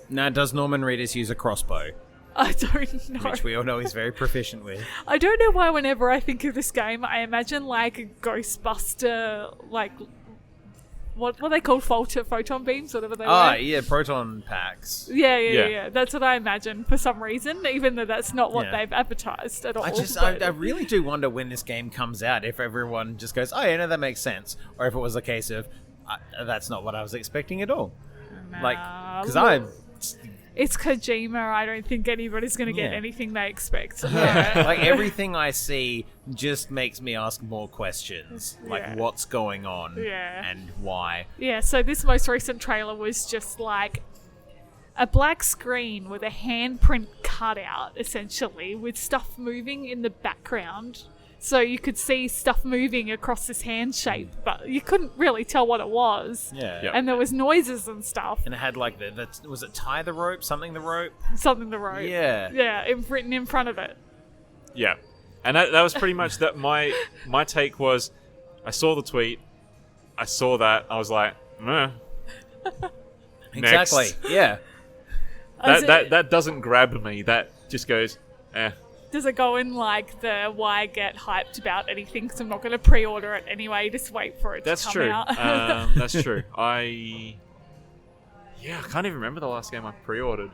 Now, does Norman Reedus use a crossbow? I don't know. Which we all know he's very proficient with. I don't know why whenever I think of this game, I imagine like a Ghostbuster, like what are they called? Photon beams, whatever they Oh, were. yeah, proton packs. Yeah. That's what I imagine for some reason, even though that's not what Yeah. they've advertised at all. I really do wonder when this game comes out, if everyone just goes, oh, yeah, no, that makes sense. Or if it was a case of, that's not what I was expecting at all. Like, because It's Kojima. I don't think anybody's going to get Yeah. anything they expect. like, everything I see just makes me ask more questions. Like, Yeah. what's going on Yeah. and why. Yeah, so this most recent trailer was just like a black screen with a handprint cutout, essentially, with stuff moving in the background. So you could see stuff moving across this hand shape, but you couldn't really tell what it was. Yeah. Yep. And there was noises and stuff. And it had, like, was it tie the rope? Something the rope? Something to wrote. Yeah. Yeah, written in front of it. Yeah, and that was pretty much that. My take was, I saw the tweet, I saw that, I was like, meh. Exactly. Next. Yeah. That doesn't grab me. That just goes, eh. Does it go in like the why get hyped about anything? Because I'm not going to pre-order it anyway. Just wait for it to come out. That's true. I can't even remember the last game I pre-ordered.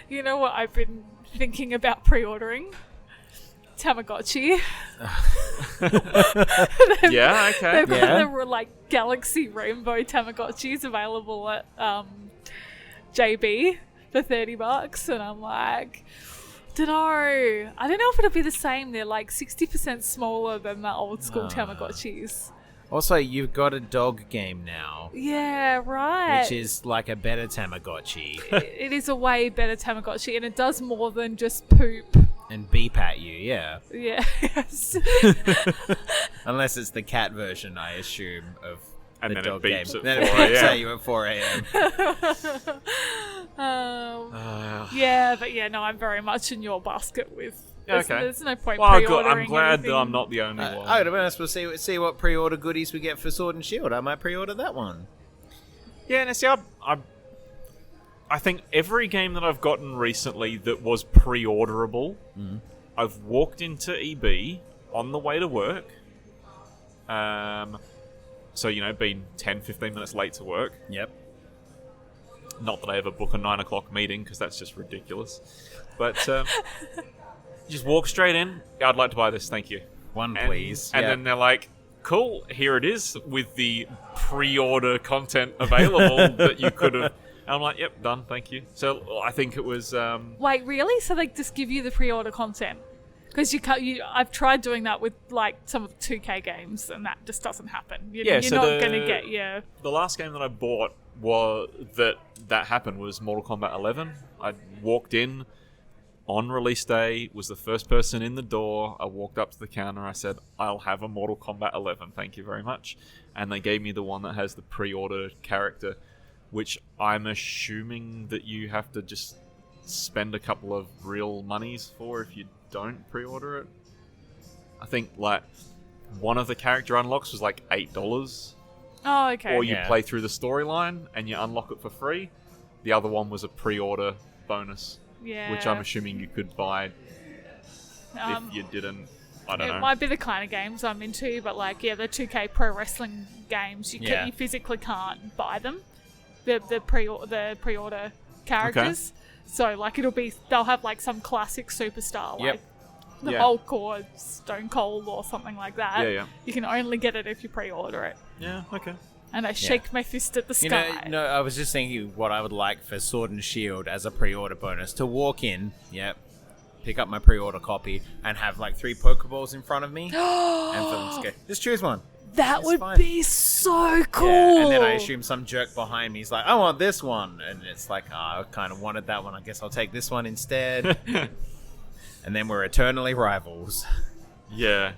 You know what I've been thinking about pre-ordering? Tamagotchi. Yeah, okay. They've got the like Galaxy Rainbow Tamagotchis available at JB for $30, and I'm like, I don't know if it'll be the same. They're like 60% smaller than the old school Tamagotchis. Also, you've got a dog game now. Yeah, right. Which is like a better Tamagotchi. It is a way better Tamagotchi, and it does more than just poop. And beep at you, yeah. Yeah, yes. Unless it's the cat version, I assume, of and the then dog it game. beeps at Then 4 it beeps a.m. at you at 4 a.m. Yeah, but yeah, no, I'm very much in your basket with... There's no point Well, pre-ordering I'm glad anything. that I'm not the only one. To be honest, we'll see what pre-order goodies we get for Sword and Shield. I might pre-order that one. Yeah, and see, I think every game that I've gotten recently that was pre-orderable, I've walked into EB on the way to work. So, been 10, 15 minutes late to work. Yep. Not that I ever book a 9 o'clock meeting, because that's just ridiculous. But just walk straight in. I'd like to buy this, thank you. One, please. And then they're like, cool, here it is with the pre-order content available that you could have... And I'm like, yep, done, thank you. So I think it was... Wait, really? So they just give you the pre-order content? Because I've tried doing that with like some of the 2K games, and that just doesn't happen. You're not going to get your... The last game that I bought that happened was Mortal Kombat 11. I walked in on release day, was the first person in the door. I walked up to the counter. I said, I'll have a Mortal Kombat 11. Thank you very much. And they gave me the one that has the pre-order character, which I'm assuming that you have to just spend a couple of real monies for if you don't pre-order it. I think like one of the character unlocks was like $8. Oh, okay. Or you play through the storyline and you unlock it for free. The other one was a pre-order bonus. Yeah. Which I'm assuming you could buy if you didn't. I don't know. It might be the kind of games I'm into, but like, the 2K pro wrestling games, you physically can't buy them. The pre-order characters. Okay. So like they'll have like some classic superstar, like the Hulk or Stone Cold or something like that. Yeah. You can only get it if you pre-order it. Yeah. Okay. And I shake my fist at the sky. No, I was just thinking what I would like for Sword and Shield as a pre-order bonus. To walk in, pick up my pre-order copy, and have like 3 Pokeballs in front of me. And for them to go, just choose one. That would be so cool. Yeah, and then I assume some jerk behind me is like, I want this one. And it's like, I kind of wanted that one. I guess I'll take this one instead. And then we're eternally rivals. Yeah.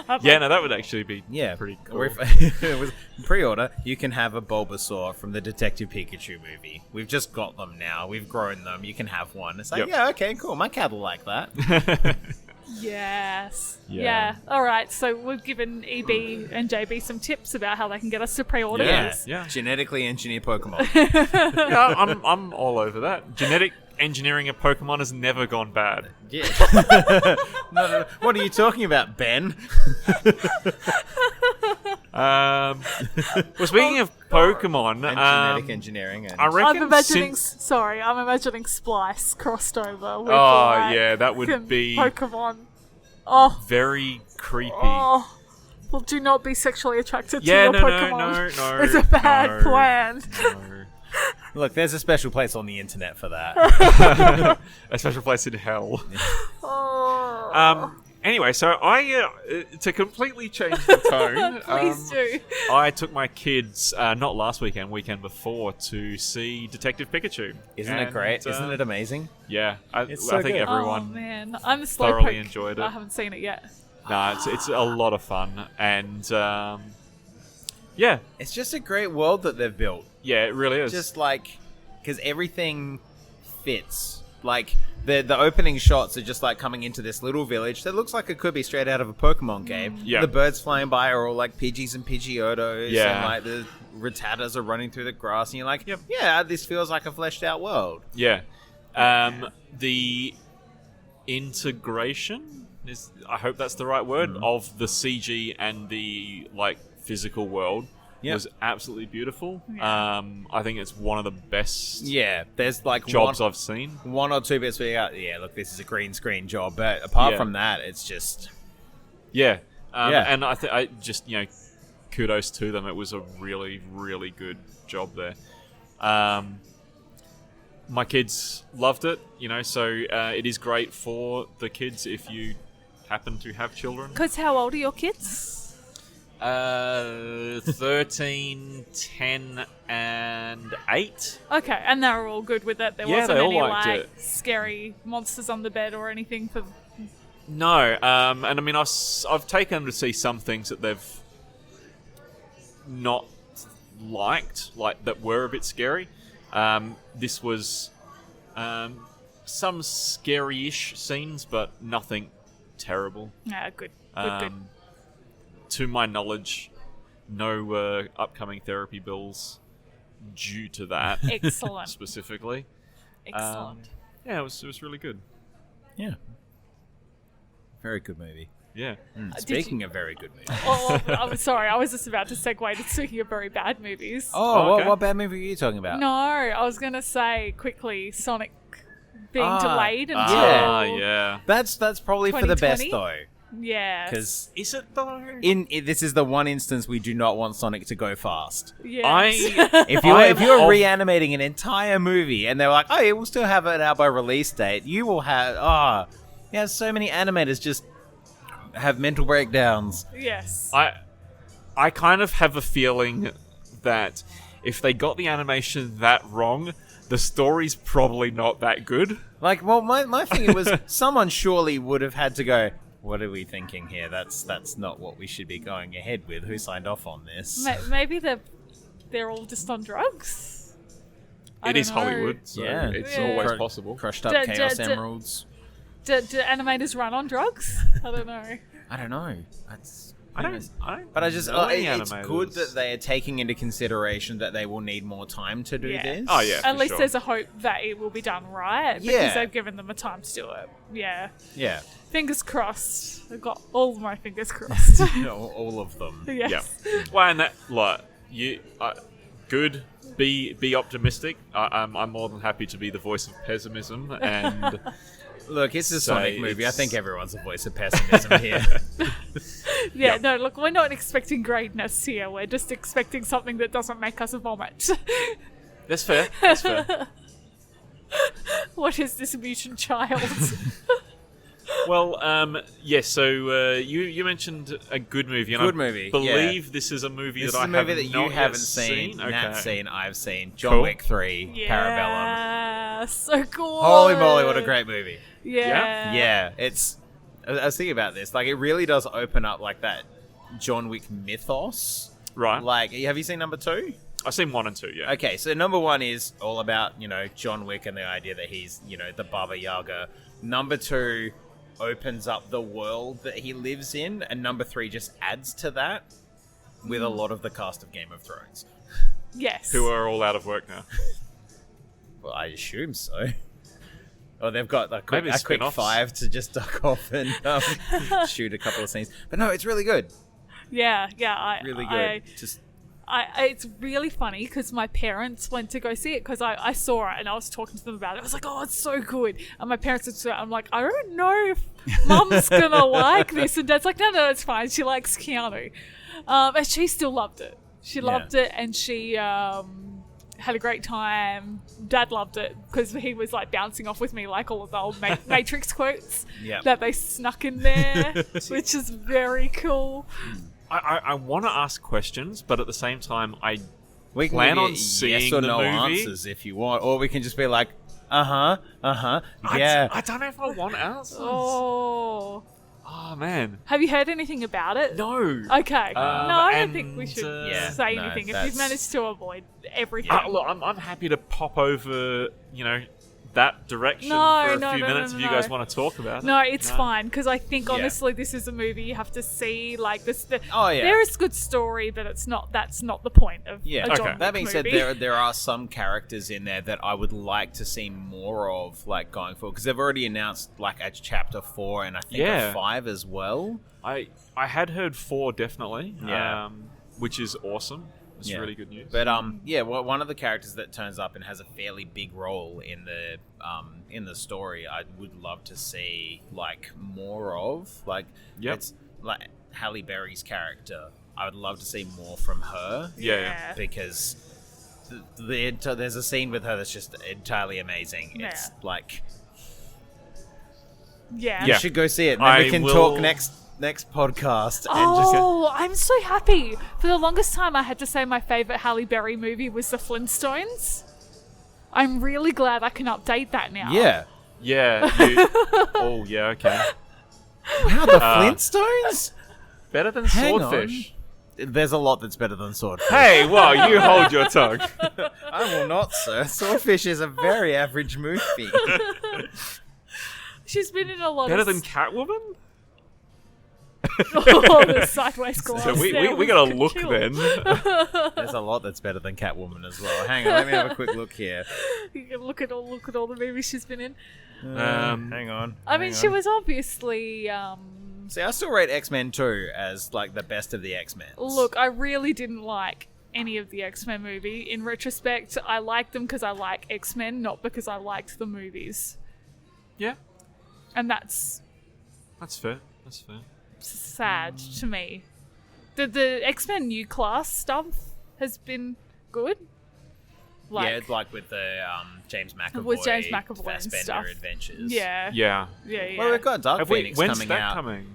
That would actually be pretty cool. Or if it was pre-order, you can have a Bulbasaur from the Detective Pikachu movie. We've just got them now. We've grown them. You can have one. It's like, okay, cool. My cat will like that. Yes. Yeah. All right. So we've given EB and JB some tips about how they can get us to pre-order these. Yeah. Genetically engineer Pokemon. I'm all over that. Genetic engineering a Pokemon has never gone bad. Yeah. No. What are you talking about, Ben? Well, speaking of Pokemon, and genetic engineering, and I reckon I'm imagining Splice crossed over with that would be Pokemon. Oh, very creepy. Oh. Well, do not be sexually attracted to your Pokemon. No. It's a bad plan. No. Look, there's a special place on the internet for that. A special place in hell. Oh. Anyway, so I, to completely change the tone, Please do. I took my kids, not last weekend, weekend before, to see Detective Pikachu. Isn't it great? Isn't it amazing? Yeah, I It's so think good. everyone I'm a slow thoroughly poke. enjoyed it. I haven't seen it yet. No, it's a lot of fun, and It's just a great world that they've built. Yeah, it really is. Just like, because everything fits. Like, The opening shots are just like coming into this little village that looks like it could be straight out of a Pokemon game. Yeah. The birds flying by are all like Pidgeys and Pidgeotos, Yeah. and like the Rattatas are running through the grass, and you're like, Yep. yeah, this feels like a fleshed out world. Yeah. The integration is, I hope that's the right word, of the CG and the like physical world was absolutely beautiful. Yeah. I think it's one of the best Yeah, there's like jobs I've seen. one or two bits where you go, yeah, look, this is a green screen job, but apart Yeah. from that, it's just Yeah. Yeah. And I just, kudos to them. It was a really, really good job there. My kids loved it, so it is great for the kids if you happen to have children. Because how old are your kids? 13, 10, and 8. Okay, and they were all good with it. There Yeah, wasn't they all any liked like it. scary monsters on the bed or anything for. No, and I mean, I've taken them to see some things that they've not liked, like that were a bit scary. This was some scary-ish scenes, but nothing terrible. Yeah, good. Good. To my knowledge, no upcoming therapy bills due to that Excellent. specifically. Excellent. Yeah, it was really good. yeah, very good movie. Yeah. Speaking of very good movies. well, I'm sorry. I was just about to segue to speaking of very bad movies. Oh, okay. what bad movie are you talking about? No, I was going to say quickly Sonic being delayed until. Yeah. That's probably for the best 2020? though, Yeah. because Is it though? this is the one instance we do not want Sonic to go fast. Yes. If you were reanimating an entire movie and they were like, oh yeah, we'll still have it out by release date, you will have so many animators just have mental breakdowns. Yes. I kind of have a feeling that if they got the animation that wrong, the story's probably not that good. Like, well, my thing was someone surely would have had to go, what are we thinking here? That's not what we should be going ahead with. Who signed off on this? Maybe they're all just on drugs. I It don't is know. Hollywood, so Yeah. it's Yeah. always possible. Crushed up D- Chaos d- d- Emeralds. Do animators run on drugs? I don't know. I don't know. I don't But I just, know any it's animators. good that they are taking into consideration that they will need more time to do Yeah. this. Oh, yeah. At for least sure. there's a hope that it will be done right Yeah. because they've given them a time to do it. Yeah. Yeah. Fingers crossed. I've got all of my fingers crossed. All of them. Yes. Yeah. Well, and that, like, good. Be optimistic. I'm more than happy to be the voice of pessimism and Look, it's a So Sonic movie. I it's- think everyone's a voice of pessimism here. Yeah, no, look, we're not expecting greatness here. We're just expecting something that doesn't make us vomit. that's fair. That's fair. What is this mutant child? Well, yes. So you mentioned a good movie. And Good I movie, believe this is a movie This that is I a movie have that you not haven't yet seen, Okay. Nat's seen, I've seen. John Cool. Wick 3, Parabellum. Yeah, so cool. Holy moly, what a great movie. Yeah. Yeah, it's... I was thinking about this. Like, it really does open up, like, that John Wick mythos. Right. Like, have you seen number 2? I've seen 1 and 2. Yeah. Okay, so number 1 is all about, John Wick and the idea that he's, the Baba Yaga. Number 2 opens up the world that he lives in, and number 3 just adds to that with a lot of the cast of Game of Thrones. Yes. Who are all out of work now. Well, I assume so. Or they've got a quick Maybe 5 to just duck off and shoot a couple of scenes. But no, it's really good. Yeah. Really good. It's really funny because my parents went to go see it because I saw it and I was talking to them about it. I was like, oh, it's so good. And my parents said, I'm like, I don't know if Mum's gonna like this. And Dad's like, no, it's fine. She likes Keanu. And she still loved it. She loved it and she had a great time. Dad loved it because he was like bouncing off with me like all of the old Matrix quotes that they snuck in there, which is very cool. I want to ask questions, but at the same time, We can plan give on you seeing yes or the no movie. answers if you want, or we can just be like, yeah. I don't know if I want answers. Oh, Man. have you heard anything about it? No. Okay. No, I don't and, think we should Yeah, say no, anything if that's- you've managed to avoid everything. Look, I'm happy to pop over, that direction No, for a no, few no, minutes no, if you no. guys want to talk about it. No, it's fine because I think Yeah. honestly this is a movie you have to see. Like this, Oh, yeah. there is good story, but it's not. That's not the point of Yeah. a John Okay. That Wick being said, movie. there are some characters in there that I would like to see more of, like going forward, because they've already announced like a chapter 4 and I think Yeah. a 5 as well. I had heard 4 definitely. Yeah. Which is awesome. It's Yeah. really good news. But yeah, one of the characters that turns up and has a fairly big role in the story, I would love to see like more of. Like, Yep. it's like Halle Berry's character. I would love to see more from her. Yeah. Because there's a scene with her that's just entirely amazing. Yeah. It's like Yeah. you should go see it. And then I we can will- talk next podcast. And just Oh, I'm so happy. For the longest time, I had to say my favorite Halle Berry movie was The Flintstones. I'm really glad I can update that now. yeah. Yeah. Oh, yeah, okay. Wow, the Flintstones. Better than Hang on. Swordfish. There's a lot that's better than Swordfish. Hey, well, you hold your tongue. I will not, sir. Swordfish is a very average movie. She's been in a lot Better of... than Catwoman? Oh, the sideways glance. So we there was gotta look kill. then. There's a lot that's better than Catwoman as well. Hang on, let me have a quick look here. You can look at all the movies she's been in. Hang on. I mean, she was obviously... See, I still rate X-Men 2 as like the best of the X-Men. Look, I really didn't like any of the X-Men movie. In retrospect, I liked them because I like X-Men, not because I liked the movies. Yeah, And that's that's fair. That's fair. sad to me. The X-Men new class stuff has been good. Yeah, like with the James McAvoy, With James McAvoy and Fassbender stuff. Adventures. Yeah. Yeah. Yeah. Well, we've got Dark Phoenix When's coming that out. coming?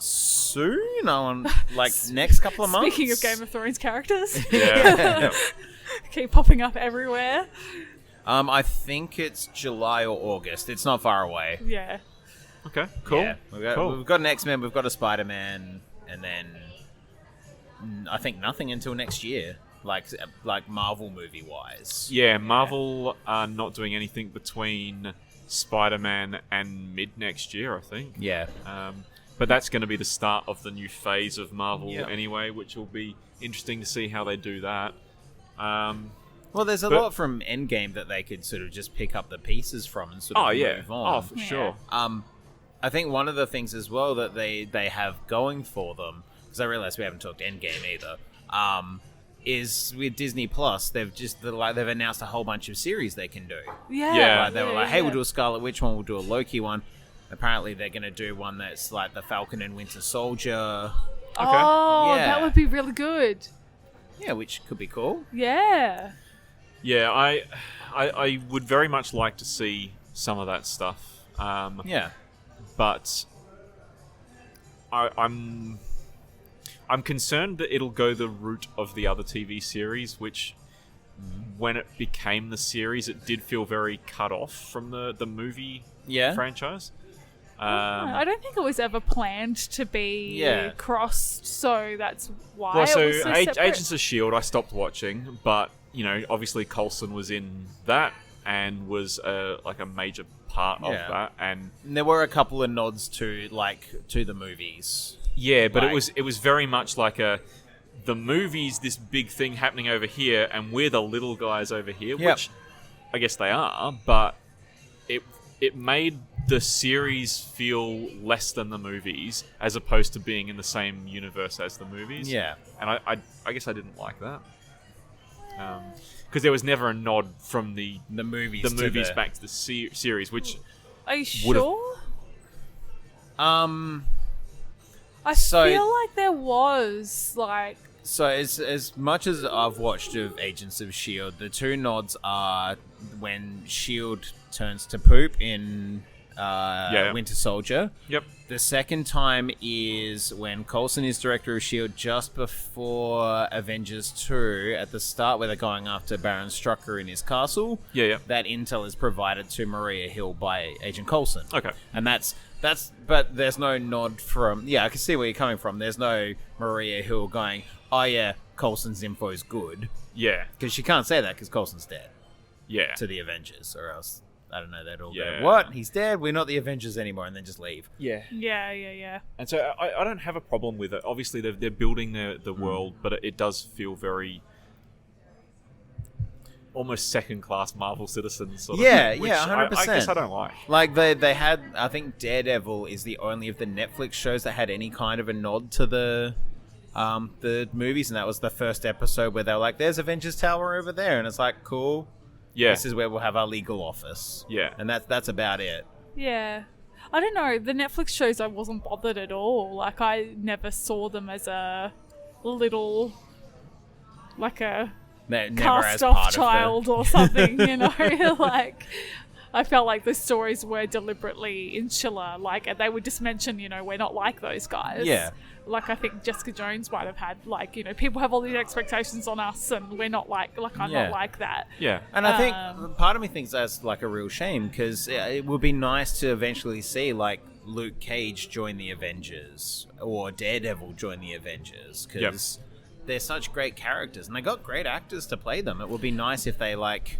Soon? On like next couple of months. Speaking of Game of Thrones characters, Yeah. keep popping up everywhere. I think it's July or August. It's not far away. Yeah. Okay, cool. Yeah, Cool. we've got an X-Men, we've got a Spider-Man, and then I think nothing until next year, like Marvel movie-wise. Yeah, Marvel are not doing anything between Spider-Man and mid next year, I think. Yeah. But that's going to be the start of the new phase of Marvel Yeah. anyway, which will be interesting to see how they do that. Well, there's a But- lot from Endgame that they could sort of just pick up the pieces from and sort of Oh, yeah. move on. Oh, for sure. I think one of the things as well that they have going for them, because I realize we haven't talked Endgame either, is with Disney Plus. They've announced a whole bunch of series they can do. Yeah. Yeah. Like, they were like, hey, we'll do a Scarlet Witch one, we'll do a Loki one. Apparently, they're going to do one that's like the Falcon and Winter Soldier. Oh, Yeah. that would be really good. Yeah, which could be cool. Yeah. Yeah, I would very much like to see some of that stuff. Yeah. But I'm concerned that it'll go the route of the other TV series, which when it became the series, it did feel very cut off from the movie franchise. I don't think it was ever planned to be crossed, so that's why Well, so it was so separate. Agents of S.H.I.E.L.D. I stopped watching, but, you know, obviously Coulson was in that and was like a major part of that. And there were a couple of nods to the movies. yeah, but Like- it was very much like the movie's this big thing happening over here, and we're the little guys over here, Yep. which I guess they are, but it made the series feel less than the movies, as opposed to being in the same universe as the movies. Yeah. And I guess I didn't like that. Because there was never a nod from the movies back to the series, which Are you would've- sure? I So- feel like there was, like... So as much as I've watched of Agents of S.H.I.E.L.D., the two nods are when S.H.I.E.L.D. turns to poop in Winter Soldier. Yep. The second time is when Coulson is director of S.H.I.E.L.D. just before Avengers 2, at the start where they're going after Baron Strucker in his castle. Yeah. That intel is provided to Maria Hill by Agent Coulson. Okay. And but there's no nod from... Yeah, I can see where you're coming from. There's no Maria Hill going, oh yeah, Coulson's info's good. Yeah. Because she can't say that because Coulson's dead Yeah. to the Avengers, or else I don't know, they'd all Yeah. go, what? He's dead? We're not the Avengers anymore, and then just leave. Yeah. Yeah. And so I don't have a problem with it. Obviously, they're building the world, but it does feel very almost second-class Marvel citizens. Sort of, Yeah, which yeah, 100%. I guess I don't like. Like, they had, I think Daredevil is the only of the Netflix shows that had any kind of a nod to the movies, and that was the first episode where they were like, there's Avengers Tower over there, and it's like, cool. Yeah. This is where we'll have our legal office. Yeah. And that's about it. Yeah. I don't know. The Netflix shows, I wasn't bothered at all. Like, I never saw them as a little, like a Never cast as off part child or something, you know? Like, I felt like the stories were deliberately insular. Like, they would just mention, you know, we're not like those guys. Yeah. Like, I think Jessica Jones might have had, like, you know, people have all these expectations on us and we're not like I'm Yeah. not like that. Yeah. And I think part of me thinks that's like a real shame, because it would be nice to eventually see like Luke Cage join the Avengers or Daredevil join the Avengers, because they're such great characters and they got great actors to play them. It would be nice if they like...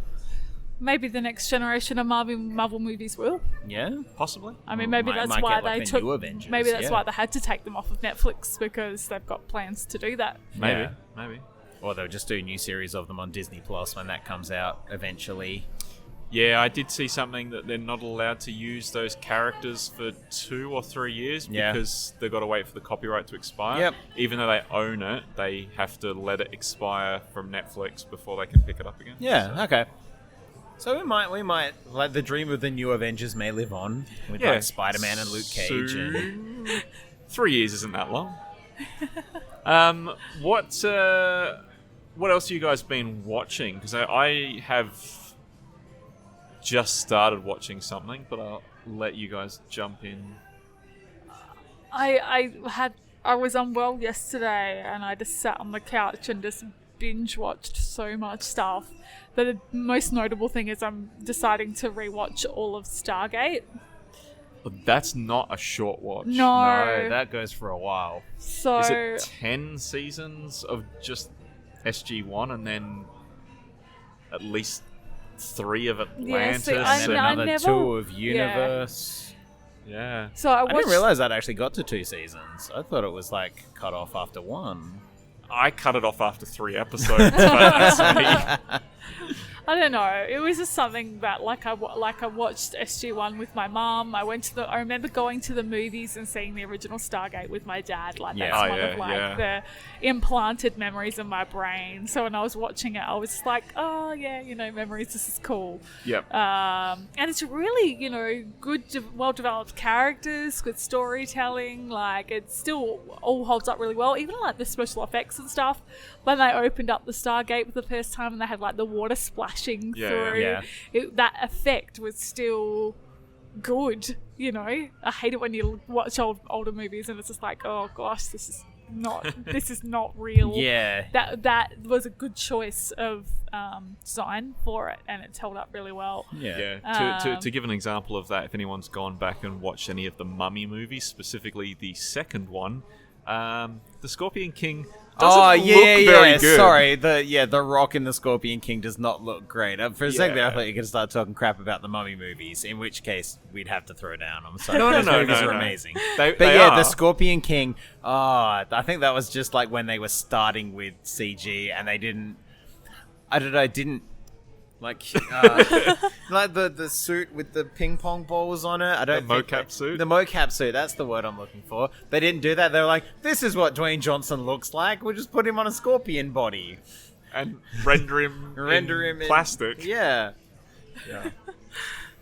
Maybe the next generation of Marvel movies will. Yeah? Possibly. I mean, maybe that's might why get, like, they the took. new Avengers, Maybe that's yeah. why they had to take them off of Netflix, because they've got plans to do that. Maybe. Yeah. Maybe. Or they'll just do a new series of them on Disney Plus when that comes out eventually. Yeah, I did see something that they're not allowed to use those characters for 2 or 3 years because they've got to wait for the copyright to expire. Yep. Even though they own it, they have to let it expire from Netflix before they can pick it up again. Yeah, okay. So we might like the dream of the new Avengers may live on with like Spider-Man and Luke Cage. And... 3 years isn't that long. What else have you guys been watching? Because I have just started watching something, but I'll let you guys jump in. I was unwell yesterday, and I just sat on the couch and just binge watched so much stuff. But the most notable thing is I'm deciding to rewatch all of Stargate. But that's not a short watch. No, that goes for a while. So Is it 10 seasons of just SG-1 and then at least 3 of Atlantis? see, And then I another never- 2 of Universe. Yeah. So I I watched. didn't realize that actually got to 2 seasons. I thought it was like cut off after 1. I cut it off after 3 episodes, but that's me. I don't know. It was just something that, I watched SG-1 with my mum. I remember going to the movies and seeing the original Stargate with my dad. Like, Yeah. that's Oh, one yeah, of yeah. the implanted memories in my brain. So when I was watching it, I was just like, oh yeah, memories. This is cool. Yep. And it's really, good, well-developed characters, good storytelling. Like, it still all holds up really well. Even like the special effects and stuff. When they opened up the Stargate for the first time and they had like the water splashing through, Yeah. that effect was still good. I hate it when you watch older movies and it's just like, oh gosh, this is not real. Yeah. That was a good choice of design for it, and it's held up really well. Yeah. To give an example of that, if anyone's gone back and watched any of the Mummy movies, specifically the second one, the Scorpion King doesn't look very good. Sorry, the Rock in the Scorpion King does not look great. For a second, I thought you were going to start talking crap about the Mummy movies, in which case we'd have to throw down. I'm sorry. Those movies are amazing. They The are. Scorpion King. I think that was just like when they were starting with CG, and they didn't. I don't know. Didn't. Like the suit with the ping pong balls on it. I don't The think mocap suit? The mocap suit. That's the word I'm looking for. They didn't do that. They were like, "This is what Dwayne Johnson looks like. We'll just put him on a scorpion body and render him in plastic. Yeah.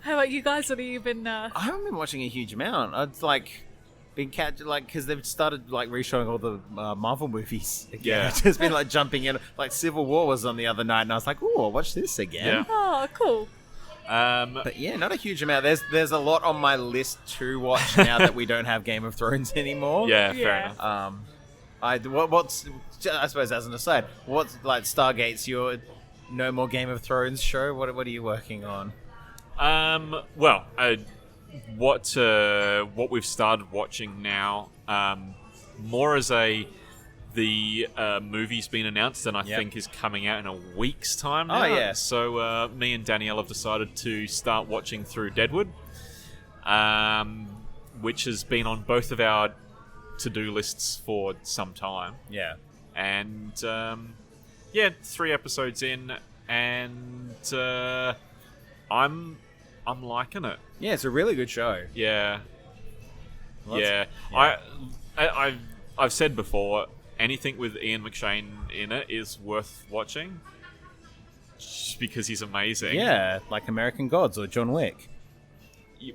How about you guys? What have you been? I haven't been watching a huge amount. It's like been because they've started like re-showing all the Marvel movies again. Yeah. I've just been like jumping in. Like Civil War was on the other night, and I was like, "Oh, I'll watch this again." Yeah. Oh, cool. But yeah, not a huge amount. There's a lot on my list to watch now that we don't have Game of Thrones anymore. Yeah, fair Yeah. enough. What's I suppose as an aside, what's like Stargate's your no more Game of Thrones show? What are you working on? What we've started watching now, more as a the movie's been announced, and I think is coming out in a week's time now. Oh, yeah. So me and Danielle have decided to start watching through Deadwood, which has been on both of our to-do lists for some time. Yeah. And 3 episodes in, and I'm liking it. Yeah, it's a really good show. Yeah. Well, Yeah. I've said before, anything with Ian McShane in it is worth watching, just because he's amazing. Yeah, like American Gods or John Wick.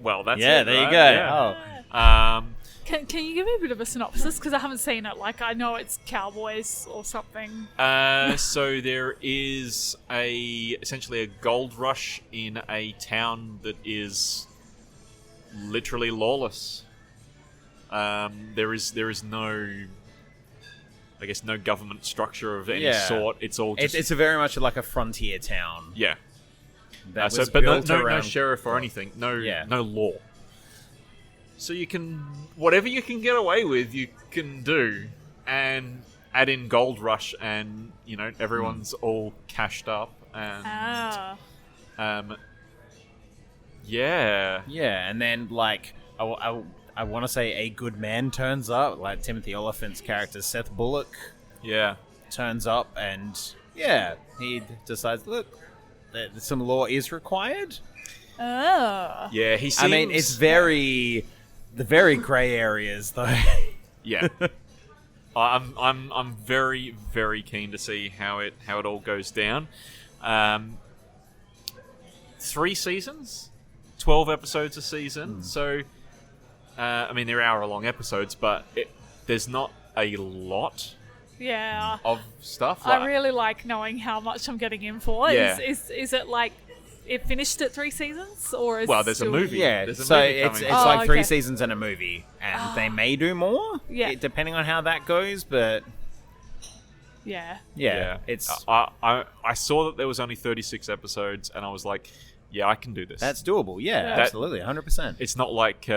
Well, that's Yeah, it, there you right? go. Yeah. Can you give me a bit of a synopsis? Because I haven't seen it. Like, I know it's cowboys or something. So there is essentially a gold rush in a town that is literally lawless. There is no, I guess, no government structure of any sort. It's all just... It's a very much like a frontier town. Yeah. That was But built no around... sheriff or anything. No law. So you can... Whatever you can get away with, you can do. And add in Gold Rush and, everyone's all cashed up. And, yeah. Yeah, and then, like... I want to say a good man turns up, like Timothy Olyphant's character Seth Bullock turns up, and he decides, look, that some law is required. Oh. Yeah, he seems... I mean, it's the very grey areas, though. Yeah. I'm very, very keen to see how it all goes down. 3 seasons, 12 episodes a season, so... I mean, they're hour-long episodes, but there's not a lot of stuff. I really like knowing how much I'm getting in for. Yeah. Is it like it finished at 3 seasons, or is there's still... a movie. Yeah, there's a so movie it's coming. like 3 okay. seasons and a movie, and they may do more, depending on how that goes. But yeah, it's I saw that there was only 36 episodes, and I was like, yeah, I can do this. that's doable. Yeah, absolutely, 100%. It's not like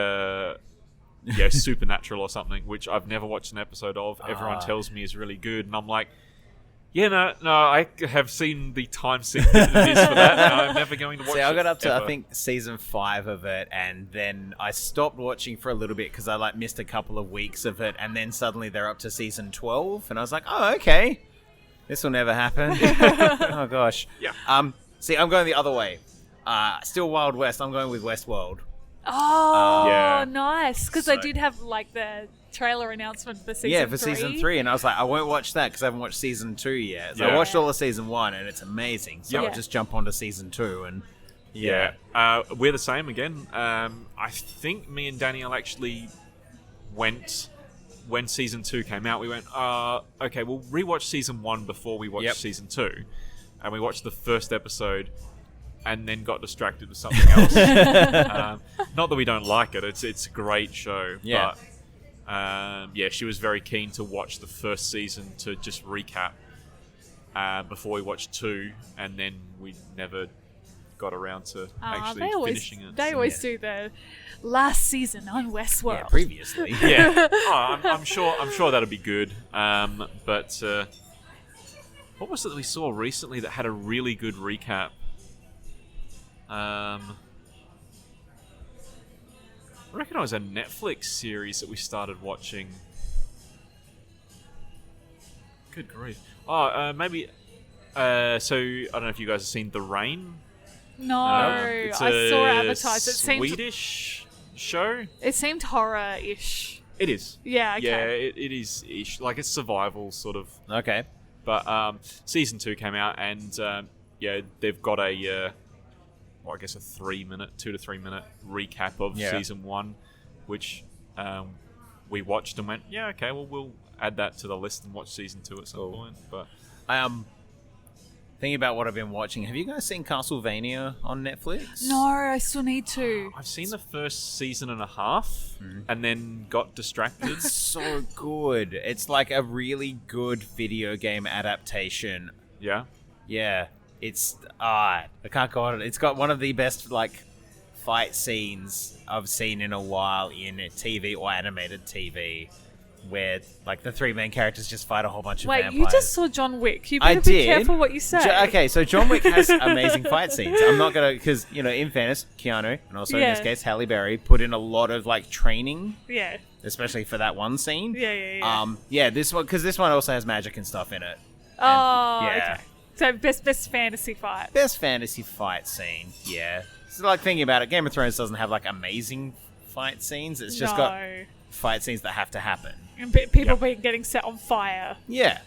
Supernatural or something, which I've never watched an episode of. Everyone tells me is really good, and I'm like, no, I have seen the time sink that it is for that, and I'm never going to watch it. I got up to, ever. I think, season 5 of it, and then I stopped watching for a little bit because I missed a couple of weeks of it, and then suddenly they're up to season 12, and I was like, oh, okay, this will never happen. Oh gosh. Yeah. See, I'm going the other way. Still Wild West. I'm going with Westworld. Oh, nice. Because I did have like the trailer announcement for season 3. Yeah, for season 3, and I was like, I won't watch that because I haven't watched season 2 yet. So I watched all of season 1, and it's amazing. So I'll just jump onto season 2, and we're the same again. I think me and Danielle actually went when season 2 came out. We went, okay, we'll rewatch season 1 before we watch season 2, and we watched the first episode. And then got distracted with something else. Not that we don't like it; it's a great show. Yeah. But she was very keen to watch the first season to just recap before we watched 2, and then we never got around to actually finishing it. They always do the last season on Westworld. Yeah, previously. Yeah, I'm sure that'll be good. But what was it that we saw recently that had a really good recap? I reckon it was a Netflix series that we started watching. Good grief. Maybe... so, I don't know if you guys have seen The Rain. No, I saw it advertised. It seemed Swedish show? It seemed horror-ish. It is. Yeah, okay. Yeah, it is ish. Like, it's survival, sort of. Okay. But season 2 came out, and they've got a... I guess a 2 to 3 minute recap of season 1, which we watched and went, okay, well, we'll add that to the list and watch season 2 at some point. But thinking about what I've been watching, have you guys seen Castlevania on Netflix? No, I still need to. I've seen the first season and a half, and then got distracted. It's so good. It's like a really good video game adaptation. Yeah? Yeah. It's I can't go on it. It's got one of the best fight scenes I've seen in a while in TV or animated TV. where like the three main characters just fight a whole bunch of Wait, vampires. you just saw John Wick. You I better be did. careful what you say. Okay, so John Wick has amazing fight scenes. I'm not gonna, because in fairness, Keanu and also in this Yeah. case Halle Berry put in a lot of like training, Yeah. especially for that one scene. Yeah. This one, because this one also has magic and stuff in it. Oh, yeah. okay. So best fantasy fight. Best fantasy fight scene, yeah. So like thinking about it, Game of Thrones doesn't have like amazing fight scenes. It's just got fight scenes that have to happen. And people getting set on fire. Yeah.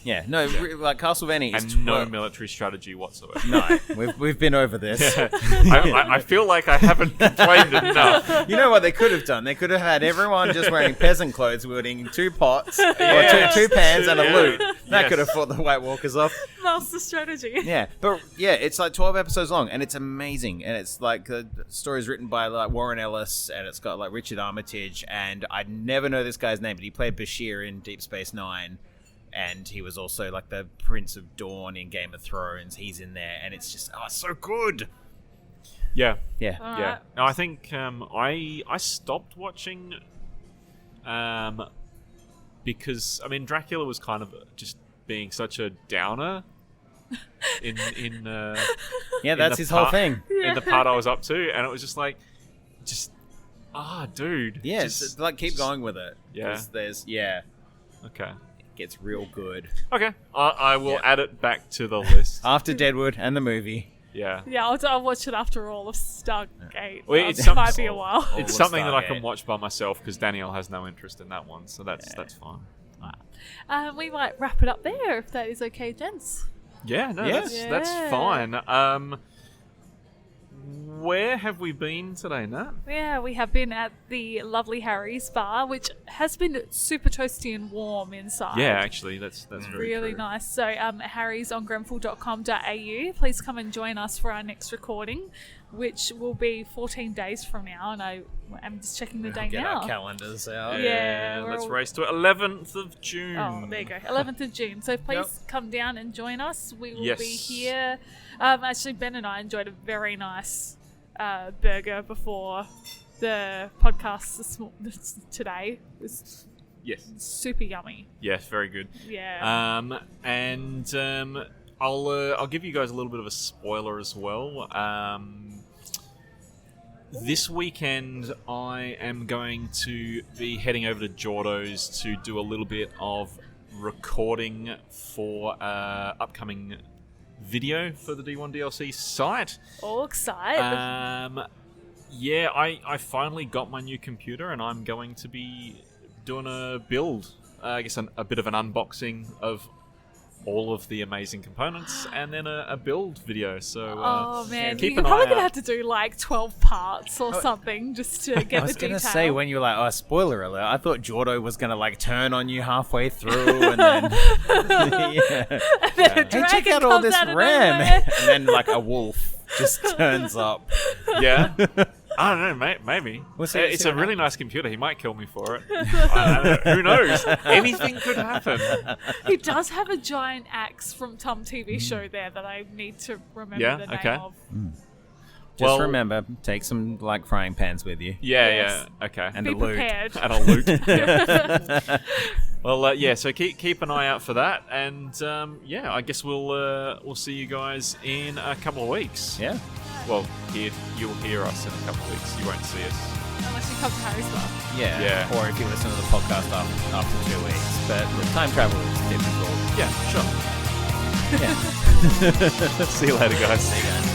Yeah, no, like Castlevania is And no military strategy whatsoever. No, we've been over this. I feel like I haven't complained enough. You know what they could have done? They could have had everyone just wearing peasant clothes, wielding 2 pots, or two pans and a lute. That could have fought the White Walkers off. Master strategy. Yeah, but yeah, it's like 12 episodes long, and it's amazing. And it's like the story's written by like Warren Ellis, and it's got like Richard Armitage, and I never know this guy's name, but he played Bashir in Deep Space Nine. And he was also like the Prince of Dawn in Game of Thrones. He's in there, and it's just so good. Yeah. Yeah. Yeah. No, I think I stopped watching because Dracula was kind of just being such a downer in yeah, that's his whole thing. In the part I was up to, and it was just like dude. Yeah, just, like keep going with it. Yeah. There's Okay. Gets real good. Okay. I will add it back to the list. After Deadwood and the movie. Yeah. Yeah, I'll watch it after all of Stargate. Well, it's it might be a while. It's something that I can watch by myself because Danielle has no interest in that one, so that's fine. We might wrap it up there if that is okay, gents. Yeah, no, that's fine. Where have we been today, Nat? Yeah, we have been at the lovely Harry's bar, which has been super toasty and warm inside. Yeah, actually, that's very really true. nice. So, Harry's on grenfell.com.au. Please come and join us for our next recording, which will be 14 days from now. And I'm just checking the date Get now. our calendars out. Yeah, let's race to 11th of June. Oh, there you go. 11th of June. So please come down and join us. We will be Yes. here. Actually, Ben and I enjoyed a very nice burger before the podcast today. It was super yummy. Yes, very good. Yeah. I'll give you guys a little bit of a spoiler as well. This weekend, I am going to be heading over to Jordo's to do a little bit of recording for upcoming video for the D1DLC site. All excited. I finally got my new computer, and I'm going to be doing a build. I guess a bit of an unboxing of all of the amazing components, and then a build video. So, man, keep you're an probably eye gonna out. have to do like 12 parts or something just to get I was the going to detail. say, when you were like, oh, spoiler alert, I thought Jordo was going to like turn on you halfway through and then... Hey, check out all this RAM! And then like a wolf just turns up. Yeah. I don't know, mate. Maybe. It's a really nice computer. He might kill me for it. I don't know. Who knows? Anything could happen. He does have a giant axe from Tom TV show there that I need to remember the name of. Just remember, take some like frying pans with you. Yeah, okay. And Be a lute. prepared. And a loot. Yeah. Well, so keep an eye out for that, and I guess we'll see you guys in a couple of weeks. Yeah. Well, you'll hear us in a couple of weeks. You won't see us. Unless you come to Harry's bar. Yeah. Or if you listen to the podcast after 2 weeks. But look, time travel is difficult. Yeah, sure. Yeah. See you later, guys. See you guys.